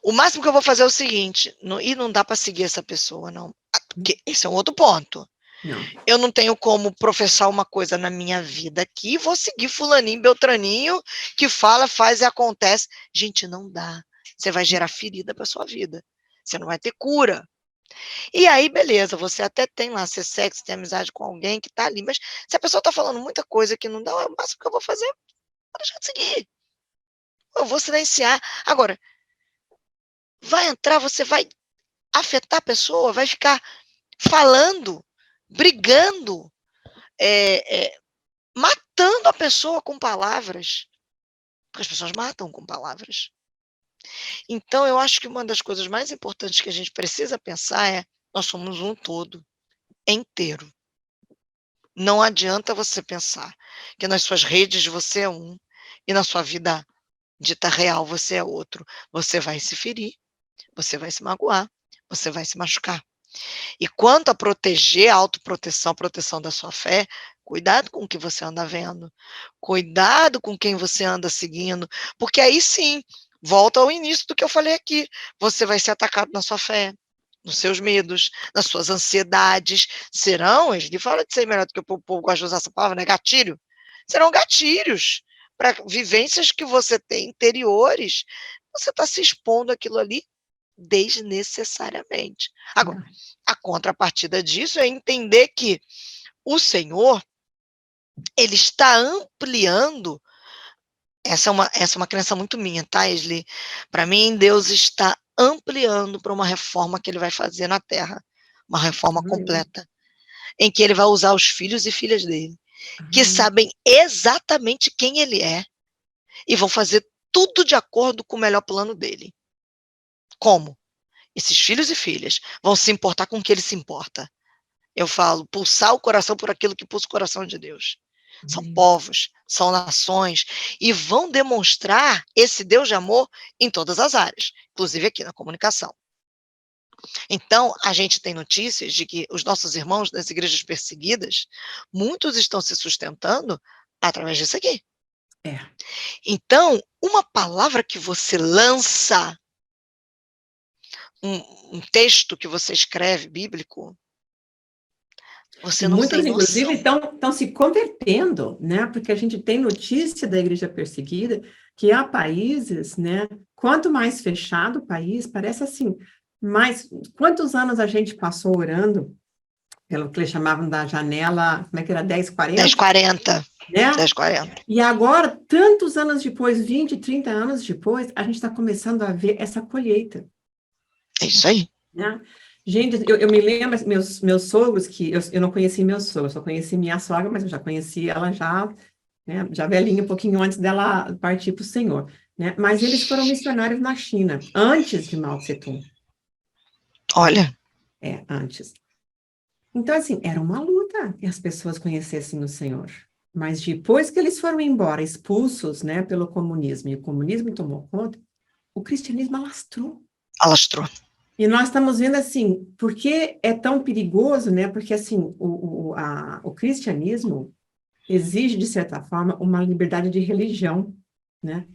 O máximo que eu vou fazer é o seguinte, e não dá para seguir essa pessoa, não. Porque esse é um outro ponto. Não. Eu não tenho como professar uma coisa na minha vida aqui, vou seguir fulaninho, beltraninho, que fala, faz e acontece. Gente, não dá. Você vai gerar ferida para sua vida. Você não vai ter cura. E aí, beleza, você até tem lá, você segue, você tem amizade com alguém que está ali, mas se a pessoa está falando muita coisa que não dá, o máximo que eu vou fazer é deixar de seguir. Eu vou silenciar. Agora, vai entrar, você vai afetar a pessoa, vai ficar falando, brigando, matando a pessoa com palavras, porque as pessoas matam com palavras. Então, eu acho que uma das coisas mais importantes que a gente precisa pensar é, nós somos um todo, inteiro. Não adianta você pensar que nas suas redes você é um, e na sua vida dita real você é outro. Você vai se ferir, você vai se magoar, você vai se machucar. E quanto a proteger, a autoproteção, a proteção da sua fé, cuidado com o que você anda vendo, cuidado com quem você anda seguindo, porque aí sim, volta ao início do que eu falei aqui, você vai ser atacado na sua fé, nos seus medos, nas suas ansiedades, serão, ele fala de ser melhor do que o povo gosta de usar essa palavra, né? Gatilho. Serão gatilhos para vivências que você tem interiores. Você está se expondo àquilo ali desnecessariamente. Agora, a contrapartida disso é entender que o Senhor, ele está ampliando. Essa é uma crença muito minha, tá, Esli? Para mim, Deus está ampliando para uma reforma que ele vai fazer na Terra. Uma reforma completa. Em que ele vai usar os filhos e filhas dele, que sabem exatamente quem ele é, e vão fazer tudo de acordo com o melhor plano dele. Como? Esses filhos e filhas vão se importar com o que ele se importa. Eu falo, pulsar o coração por aquilo que pulsa o coração de Deus. São povos, são nações, e vão demonstrar esse Deus de amor em todas as áreas, inclusive aqui na comunicação. Então, a gente tem notícias de que os nossos irmãos das igrejas perseguidas, muitos estão se sustentando através disso aqui. Então, uma palavra que você lança, um texto que você escreve, bíblico, você não tem noção. Muitos, inclusive, estão se convertendo, né? Porque a gente tem notícia da igreja perseguida, que há países, né? Quanto mais fechado o país, parece assim, mas quantos anos a gente passou orando, pelo que eles chamavam da janela, como é que era, 1040? 1040. Né? 1040. E agora, tantos anos depois, 20, 30 anos depois, a gente está começando a ver essa colheita. É isso aí. Né? Gente, eu me lembro, meus sogros, que eu não conheci meus sogros, só conheci minha sogra, mas eu já conheci ela já, né, já velhinha, um pouquinho antes dela partir para o Senhor. Né? Mas eles foram missionários na China, antes de Mao Tse-tung. Olha. Antes. Então, assim, era uma luta que as pessoas conhecessem o Senhor. Mas depois que eles foram embora, expulsos, né, pelo comunismo, e o comunismo tomou conta, o cristianismo alastrou. Alastrou. E nós estamos vendo, assim, por que é tão perigoso, né? Porque, assim, o cristianismo exige, de certa forma, uma liberdade de religião, né?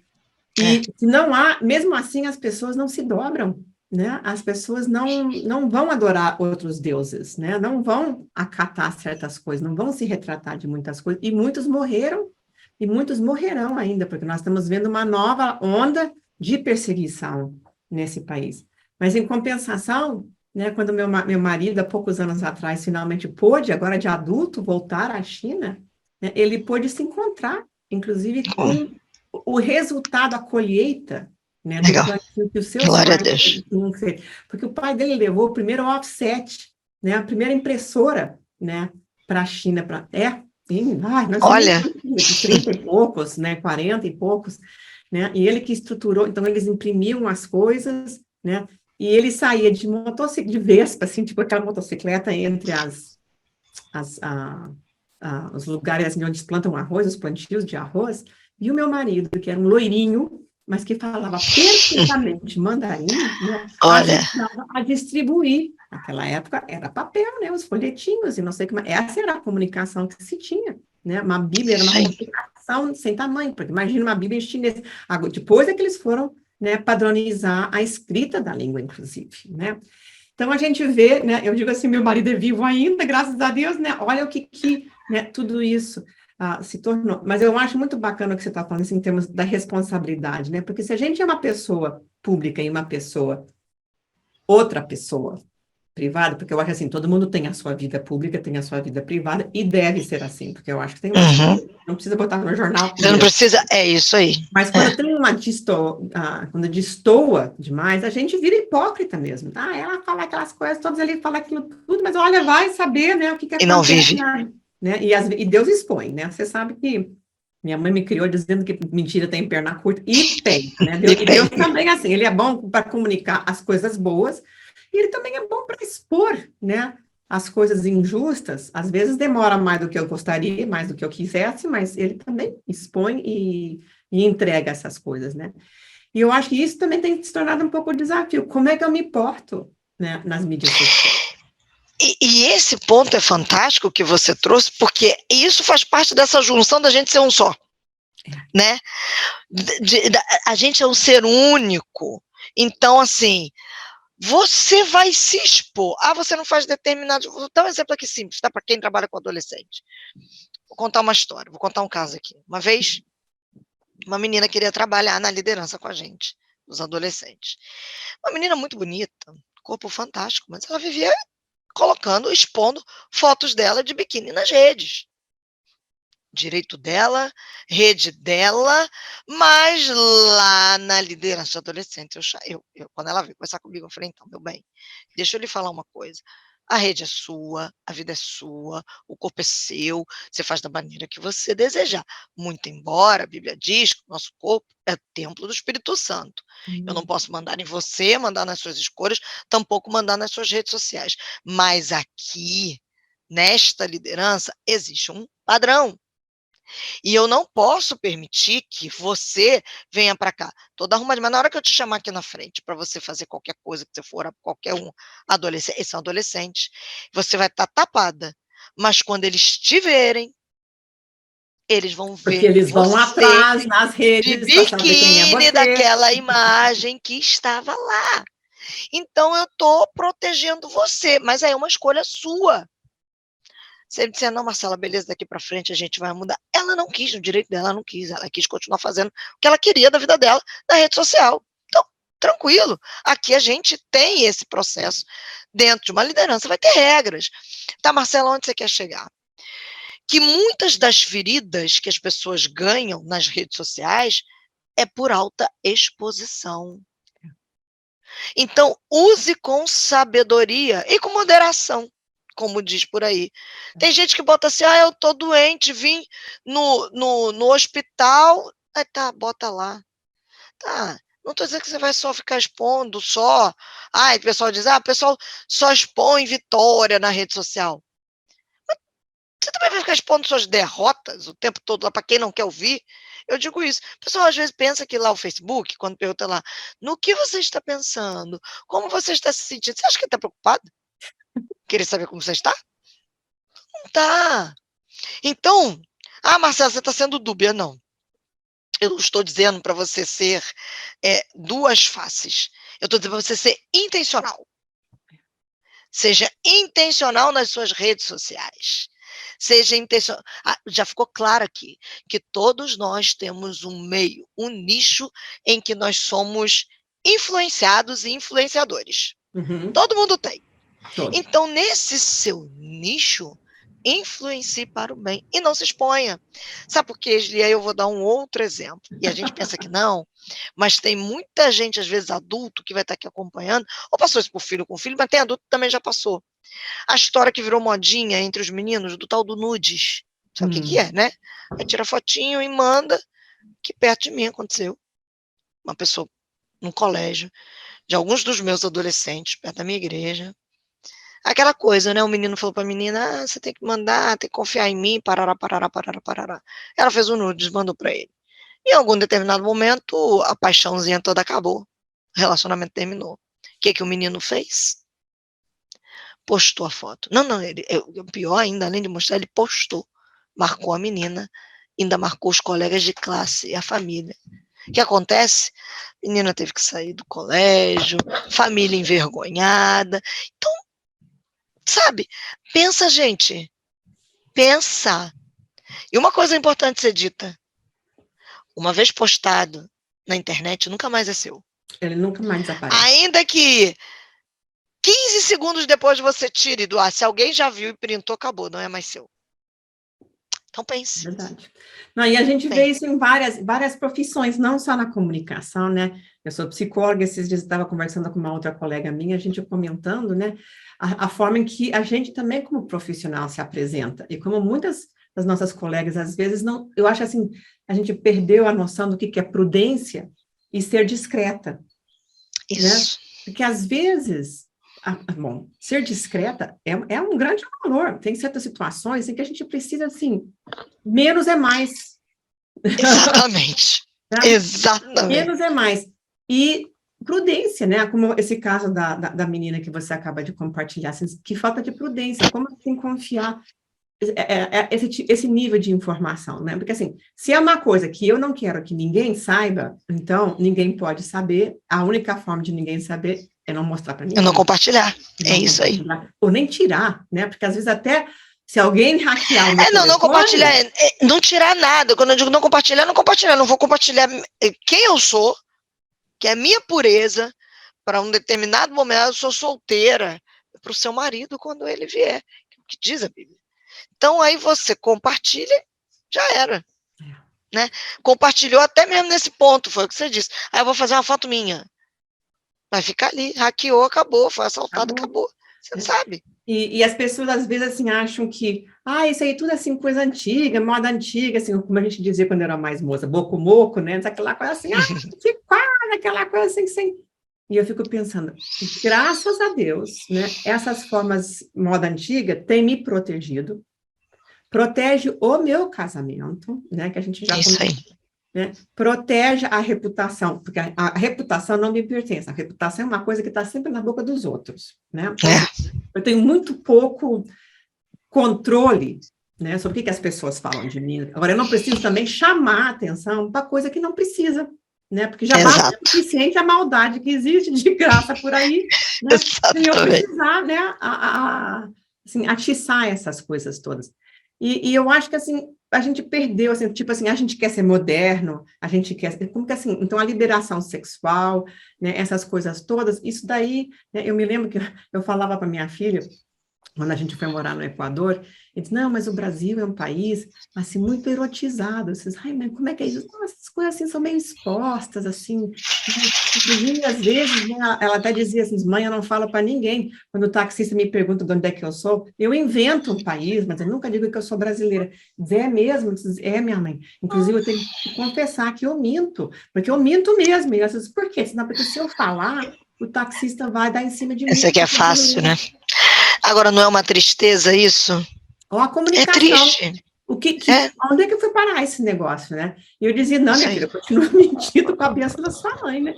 E se não há, mesmo assim, as pessoas não se dobram, né? As pessoas não vão adorar outros deuses, né? Não vão acatar certas coisas, não vão se retratar de muitas coisas. E muitos morreram, e muitos morrerão ainda, porque nós estamos vendo uma nova onda de perseguição nesse país. Mas, em compensação, né, quando meu marido, há poucos anos atrás, finalmente pôde, agora de adulto, voltar à China, né, ele pôde se encontrar, inclusive, com o resultado, a colheita, né, do plantio que os seus pais tinham feito. Porque o pai dele levou o primeiro offset, né, a primeira impressora, né, para a China. Olha! 30 e poucos, né, 40 e poucos, né, e ele que estruturou, então eles imprimiam as coisas, né, e ele saía de motocicleta, de Vespa, assim, tipo aquela motocicleta entre os lugares assim, onde eles plantam arroz, os plantios de arroz, e o meu marido, que era um loirinho, mas que falava perfeitamente mandarim, né, ajudava a distribuir. Naquela época era papel, né, os folhetinhos, e não sei o que mais. Essa era a comunicação que se tinha, né, uma Bíblia era uma comunicação sem tamanho, porque imagina uma Bíblia em chinês. Depois é que eles foram, né, padronizar a escrita da língua, inclusive, né. Então, a gente vê, né, eu digo assim, meu marido é vivo ainda, graças a Deus, né, olha o que né, tudo isso se tornou. Mas eu acho muito bacana o que você está falando, assim, em termos da responsabilidade, né, porque se a gente é uma pessoa pública e outra pessoa privada, porque eu acho assim, todo mundo tem a sua vida pública, tem a sua vida privada, e deve ser assim, porque eu acho que tem não precisa botar no jornal. Você não precisa, é isso aí. Mas quando tem quando destoa demais, a gente vira hipócrita mesmo, tá? Ela fala aquelas coisas, todos ali falam aquilo tudo, mas olha, vai saber, né, o que acontece. E não vive. Né? E Deus expõe, né? Você sabe que minha mãe me criou dizendo que mentira tem perna curta, e tem, né? Deus também, assim, ele é bom para comunicar as coisas boas, e ele também é bom para expor, né, as coisas injustas. Às vezes demora mais do que eu gostaria, mais do que eu quisesse, mas ele também expõe e entrega essas coisas, né? E eu acho que isso também tem se tornado um pouco o desafio. Como é que eu me porto, né, nas mídias sociais? E esse ponto é fantástico que você trouxe, porque isso faz parte dessa junção da gente ser um só, né? A gente é um ser único. Então, assim, você vai se expor. Você não faz determinado... Vou dar um exemplo aqui simples, tá? Para quem trabalha com adolescente. Vou contar uma história, vou contar um caso aqui. Uma vez, uma menina queria trabalhar na liderança com a gente, os adolescentes. Uma menina muito bonita, corpo fantástico, mas ela vivia colocando, expondo fotos dela de biquíni nas redes. Direito dela, rede dela, mas lá na liderança de adolescente, quando ela veio conversar comigo, eu falei, então, meu bem, deixa eu lhe falar uma coisa. A rede é sua, a vida é sua, o corpo é seu, você faz da maneira que você desejar. Muito embora a Bíblia diz que o nosso corpo é o templo do Espírito Santo. Eu não posso mandar em você, mandar nas suas escolhas, tampouco mandar nas suas redes sociais. Mas aqui, nesta liderança, existe um padrão. E eu não posso permitir que você venha para cá toda arrumadinha, mas na hora que eu te chamar aqui na frente para você fazer qualquer coisa que você for, qualquer um adolescente, eles são adolescentes, você vai estar tapada, mas quando eles te verem, eles vão Porque ver eles vão você atrás nas de redes para saber quem é biquíni você. daquela imagem que estava lá. Então eu estou protegendo você, mas aí é uma escolha sua. Se ele disser, não, Marcela, beleza, daqui para frente a gente vai mudar. Ela não quis, no direito dela, ela não quis. Ela quis continuar fazendo o que ela queria da vida dela na rede social. Então, tranquilo. Aqui a gente tem esse processo. Dentro de uma liderança vai ter regras. Tá, Marcela, onde você quer chegar? Que muitas das feridas que as pessoas ganham nas redes sociais é por alta exposição. Então, use com sabedoria e com moderação, como diz por aí. Tem gente que bota assim, eu tô doente, vim no hospital. Aí tá, bota lá. Tá, não tô dizendo que você vai só ficar expondo, só. O pessoal diz, o pessoal só expõe vitória na rede social. Mas você também vai ficar expondo suas derrotas o tempo todo lá para quem não quer ouvir? Eu digo isso. O pessoal às vezes pensa que lá o Facebook, quando pergunta lá, no que você está pensando? Como você está se sentindo? Você acha que ele está preocupado? Querer saber como você está? Não tá. Então, Marcela, você está sendo dúbia. Não. Eu não estou dizendo para você ser duas faces. Eu estou dizendo para você ser intencional. Seja intencional nas suas redes sociais. Seja intencional. Já ficou claro aqui que todos nós temos um meio, um nicho em que nós somos influenciados e influenciadores. Uhum. Todo mundo tem. Todo. Então, nesse seu nicho, influencie para o bem e não se exponha. Sabe por quê, Gisli? Aí eu vou dar um outro exemplo. E a gente pensa que não, mas tem muita gente, às vezes adulto, que vai estar aqui acompanhando, ou passou isso por filho com filho, mas tem adulto que também já passou. A história que virou modinha entre os meninos do tal do nudes. Sabe o que é, né? Aí tira fotinho e manda, que perto de mim aconteceu. Uma pessoa no colégio, de alguns dos meus adolescentes, perto da minha igreja. Aquela coisa, né? O menino falou para a menina, você tem que mandar, tem que confiar em mim, parará, parará, parará, parará. Ela fez um nudes, mandou para ele. Em algum determinado momento, a paixãozinha toda acabou. O relacionamento terminou. O que o menino fez? Postou a foto. Não, pior ainda, além de mostrar, ele postou. Marcou a menina, ainda marcou os colegas de classe e a família. O que acontece? A menina teve que sair do colégio, família envergonhada. Então, sabe? Pensa, gente. Pensa. E uma coisa importante ser dita. Uma vez postado na internet, nunca mais é seu. Ele nunca mais desaparece. Ainda que 15 segundos depois você tire do ar. Se alguém já viu e printou, acabou. Não é mais seu. Então pense. Verdade. Não, e a gente vê isso em várias profissões, não só na comunicação, né? Eu sou psicóloga, esses dias estava conversando com uma outra colega minha, a gente comentando, né? A forma em que a gente também, como profissional, se apresenta. E como muitas das nossas colegas, às vezes, não... Eu acho assim, a gente perdeu a noção do que é prudência e ser discreta. Isso. Né? Porque, às vezes... Bom, ser discreta é um grande valor. Tem certas situações em que a gente precisa, assim, menos é mais. Exatamente. Tá? Exatamente. Menos é mais. E prudência, né? Como esse caso da menina que você acaba de compartilhar, assim, que falta de prudência, como tem que confiar esse nível de informação, né? Porque, assim, se é uma coisa que eu não quero que ninguém saiba, então ninguém pode saber, a única forma de ninguém saber é não mostrar para Eu não ninguém. compartilhar. É isso aí. Ou nem tirar, né? Porque às vezes até se alguém hackear o meu telefone... Não compartilhar, não tirar nada. Quando eu digo não compartilhar, não vou compartilhar quem eu sou, que é a minha pureza, para um determinado momento. Eu sou solteira, para o seu marido quando ele vier, o que diz a Bíblia. Então, aí você compartilha, já era. Né? Compartilhou até mesmo nesse ponto, foi o que você disse. Aí eu vou fazer uma foto minha. Vai ficar ali, hackeou, acabou, foi assaltado, acabou. Você não sabe. E as pessoas, às vezes, assim, acham que, isso aí tudo, assim, coisa antiga, moda antiga, assim, como a gente dizia quando era mais moça, boco-moco, né? Aquela coisa assim, que quase, aquela coisa assim, sem... E eu fico pensando, graças a Deus, né? Essas formas moda antiga têm me protegido, protege o meu casamento, né? Que a gente já Isso aí. né? Protege a reputação, porque a reputação não me pertence, a reputação é uma coisa que está sempre na boca dos outros, né? Então, eu tenho muito pouco controle, né, sobre o que as pessoas falam de mim. Agora, eu não preciso também chamar a atenção para coisa que não precisa, né? Porque já basta o suficiente a maldade que existe de graça por aí, né? Sem eu precisar, né, assim, atiçar essas coisas todas. E eu acho que, assim, a gente perdeu, assim, tipo assim, a gente quer ser moderno, a gente quer, como que assim, então a liberação sexual, né, essas coisas todas, isso daí, né, eu me lembro que eu falava para minha filha, quando a gente foi morar no Equador, ele disse, não, mas o Brasil é um país, assim, muito erotizado. Eu disse, mas como é que é isso? Não, essas coisas, assim, são meio expostas, assim, né? Inclusive, às vezes, né, ela até dizia assim, mãe, eu não falo para ninguém. Quando o taxista me pergunta de onde é que eu sou, eu invento um país, mas eu nunca digo que eu sou brasileira. Diz, é mesmo? Diz, é, minha mãe. Inclusive, eu tenho que confessar que eu minto, porque eu minto mesmo. E ela disse, por quê? Senão, porque se eu falar, o taxista vai dar em cima de mim. Esse aqui é fácil, né? Agora, não é uma tristeza isso? Ou a comunicação. É triste. Onde é que eu fui parar esse negócio, né? E eu dizia, não, minha filha, eu continuo mentindo com a benção da sua mãe, né?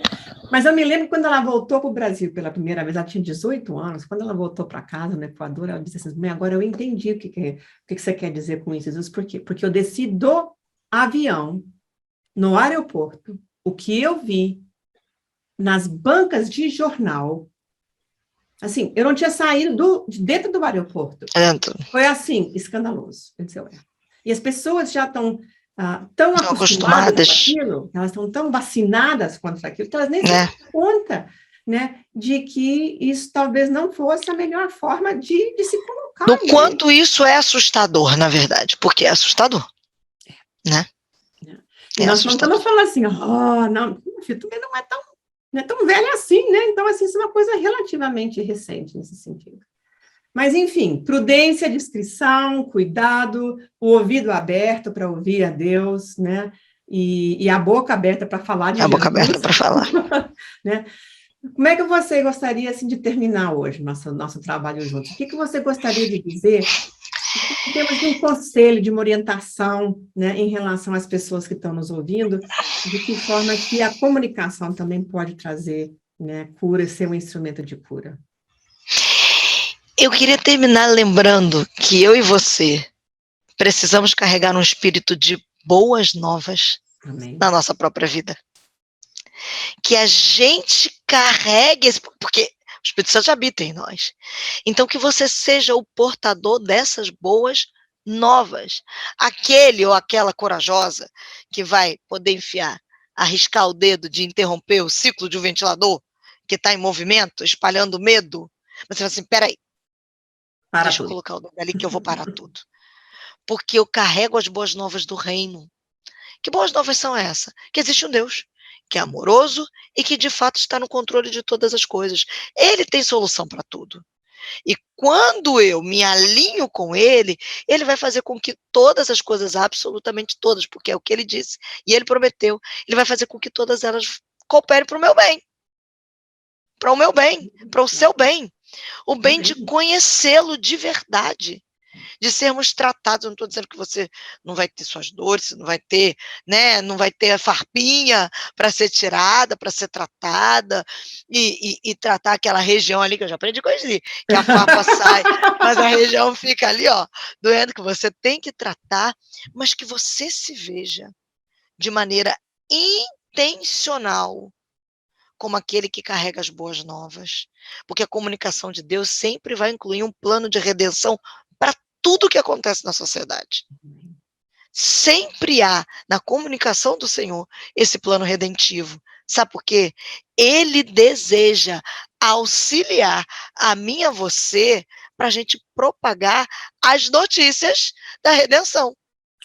Mas eu me lembro quando ela voltou para o Brasil pela primeira vez, ela tinha 18 anos, quando ela voltou para casa no Equador, ela disse assim, mãe, agora eu entendi o que você quer dizer com isso, Jesus, por quê? Porque eu desci do avião, no aeroporto, o que eu vi nas bancas de jornal, assim, eu não tinha saído de dentro do aeroporto. Foi assim, escandaloso. E as pessoas já estão tão acostumadas com aquilo, elas estão tão vacinadas contra aquilo, que elas nem se dão conta, né, de que isso talvez não fosse a melhor forma de se colocar. Do quanto isso é assustador, na verdade, porque é assustador, né? E nós não estamos falando assim, não, meu filho, também não é tão velha assim, né? Então, assim, isso é uma coisa relativamente recente nesse sentido. Mas, enfim, prudência, discrição, cuidado, o ouvido aberto para ouvir a Deus, né? E a boca aberta para falar de Jesus. A boca aberta para falar. Né? Como é que você gostaria, assim, de terminar hoje nosso trabalho juntos? O que você gostaria de dizer em termos de um conselho, de uma orientação, né, em relação às pessoas que estão nos ouvindo, de que forma que a comunicação também pode trazer, né, cura e ser um instrumento de cura? Eu queria terminar lembrando que eu e você precisamos carregar um espírito de boas novas na nossa própria vida. Que a gente carregue porque o Espírito Santo habita em nós. Então, que você seja o portador dessas boas novas. Aquele ou aquela corajosa que vai poder arriscar o dedo de interromper o ciclo de um ventilador que está em movimento, espalhando medo. Você fala assim, peraí, deixa eu colocar o dedo ali que eu vou parar tudo. Porque eu carrego as boas novas do reino. Que boas novas são essas? Que existe um Deus que é amoroso e que de fato está no controle de todas as coisas. Ele tem solução para tudo. E quando eu me alinho com ele, ele vai fazer com que todas as coisas, absolutamente todas, porque é o que ele disse, e ele prometeu, ele vai fazer com que todas elas cooperem para o meu bem. Para o meu bem, para o seu bem. O bem de conhecê-lo de verdade. De sermos tratados, eu não estou dizendo que você não vai ter suas dores, não vai ter, né, não vai ter a farpinha para ser tirada, para ser tratada, e tratar aquela região ali, que eu já aprendi com ele, que a farpa sai, mas a região fica ali, ó, doendo, que você tem que tratar, mas que você se veja de maneira intencional como aquele que carrega as boas novas. Porque a comunicação de Deus sempre vai incluir um plano de redenção para tudo que acontece na sociedade. Sempre há, na comunicação do Senhor, esse plano redentivo. Sabe por quê? Ele deseja auxiliar a mim e a você para a gente propagar as notícias da redenção.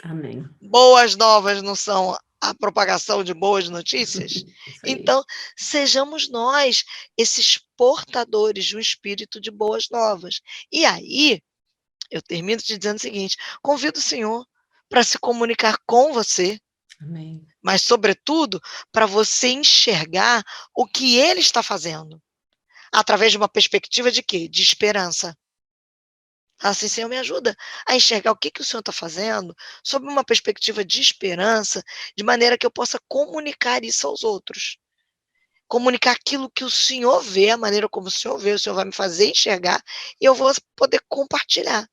Amém. Boas novas não são a propagação de boas notícias? Então, sejamos nós esses portadores de um espírito de boas novas. E aí, eu termino te dizendo o seguinte: convido o Senhor para se comunicar com você, Amém. mas, sobretudo, para você enxergar o que Ele está fazendo, através de uma perspectiva de quê? De esperança. Assim, Senhor, me ajuda a enxergar o que o Senhor está fazendo, sob uma perspectiva de esperança, de maneira que eu possa comunicar isso aos outros. Comunicar aquilo que o Senhor vê, a maneira como o Senhor vê, o Senhor vai me fazer enxergar, e eu vou poder compartilhar.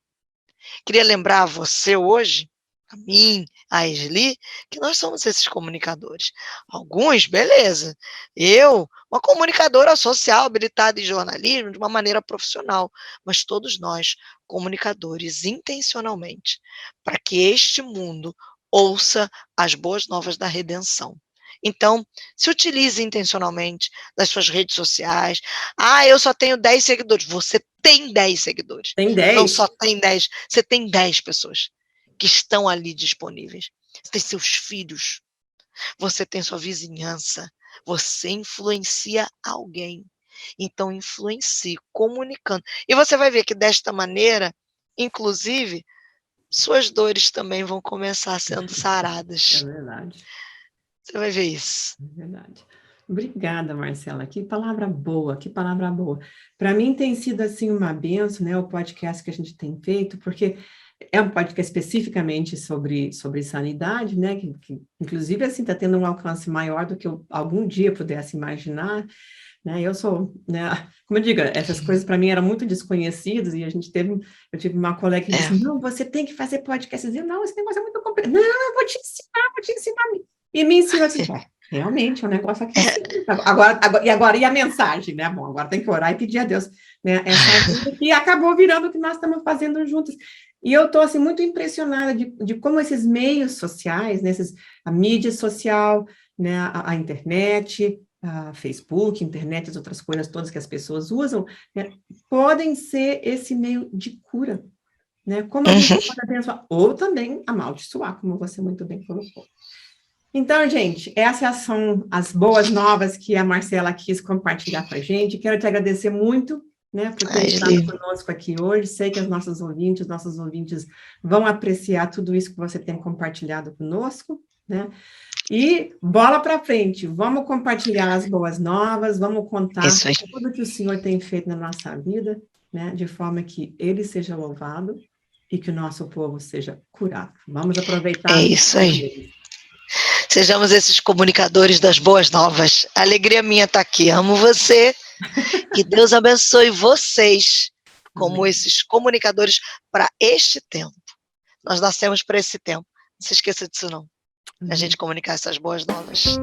Queria lembrar a você hoje, a mim, a Esli, que nós somos esses comunicadores. Alguns, beleza. Eu, uma comunicadora social habilitada em jornalismo de uma maneira profissional, mas todos nós, comunicadores intencionalmente, para que este mundo ouça as boas novas da redenção. Então, se utilize intencionalmente das suas redes sociais. Ah, eu só tenho 10 seguidores. Você tem 10 seguidores. Tem Não 10. só tem 10, você tem 10 pessoas que estão ali disponíveis. Você tem seus filhos, você tem sua vizinhança, você influencia alguém. Então, influencie, comunicando. E você vai ver que desta maneira, inclusive, suas dores também vão começar sendo É saradas. verdade. Você vai ver isso. É verdade. Obrigada, Marcela. Que palavra boa, que palavra boa. Para mim tem sido assim uma benção, né, o podcast que a gente tem feito, porque é um podcast especificamente sobre sanidade, né, que inclusive assim está tendo um alcance maior do que eu algum dia pudesse imaginar, né? Eu sou, né, como eu digo, essas coisas para mim eram muito desconhecidas e eu tive uma colega que É. disse: "Não, você tem que fazer podcast". Eu dizia: "Não, esse negócio é muito complicado". "Não, eu vou te ensinar". E me ensina assim, realmente, é um negócio aqui assim. E a mensagem, né? Bom, agora tem que orar e pedir a Deus, né? Essa ajuda que acabou virando o que nós estamos fazendo juntos. E eu estou, assim, muito impressionada de como esses meios sociais, né, a mídia social, né, a internet, a Facebook, internet, as outras coisas todas que as pessoas usam, né, podem ser esse meio de cura, né? Como a gente pode abençoar, ou também amaldiçoar, como você muito bem colocou. Então, gente, essas são as boas novas que a Marcela quis compartilhar com a gente. Quero te agradecer muito, né, por ter estado conosco aqui hoje. Sei que os nossos ouvintes vão apreciar tudo isso que você tem compartilhado conosco, né? E bola para frente, vamos compartilhar as boas novas, vamos contar tudo que o Senhor tem feito na nossa vida, né, de forma que Ele seja louvado e que o nosso povo seja curado. Vamos aproveitar. É isso aí. Sejamos esses comunicadores das boas novas. A alegria minha está aqui. Amo você. Que Deus abençoe vocês como esses comunicadores para este tempo. Nós nascemos para esse tempo. Não se esqueça disso, não. A gente comunicar essas boas novas.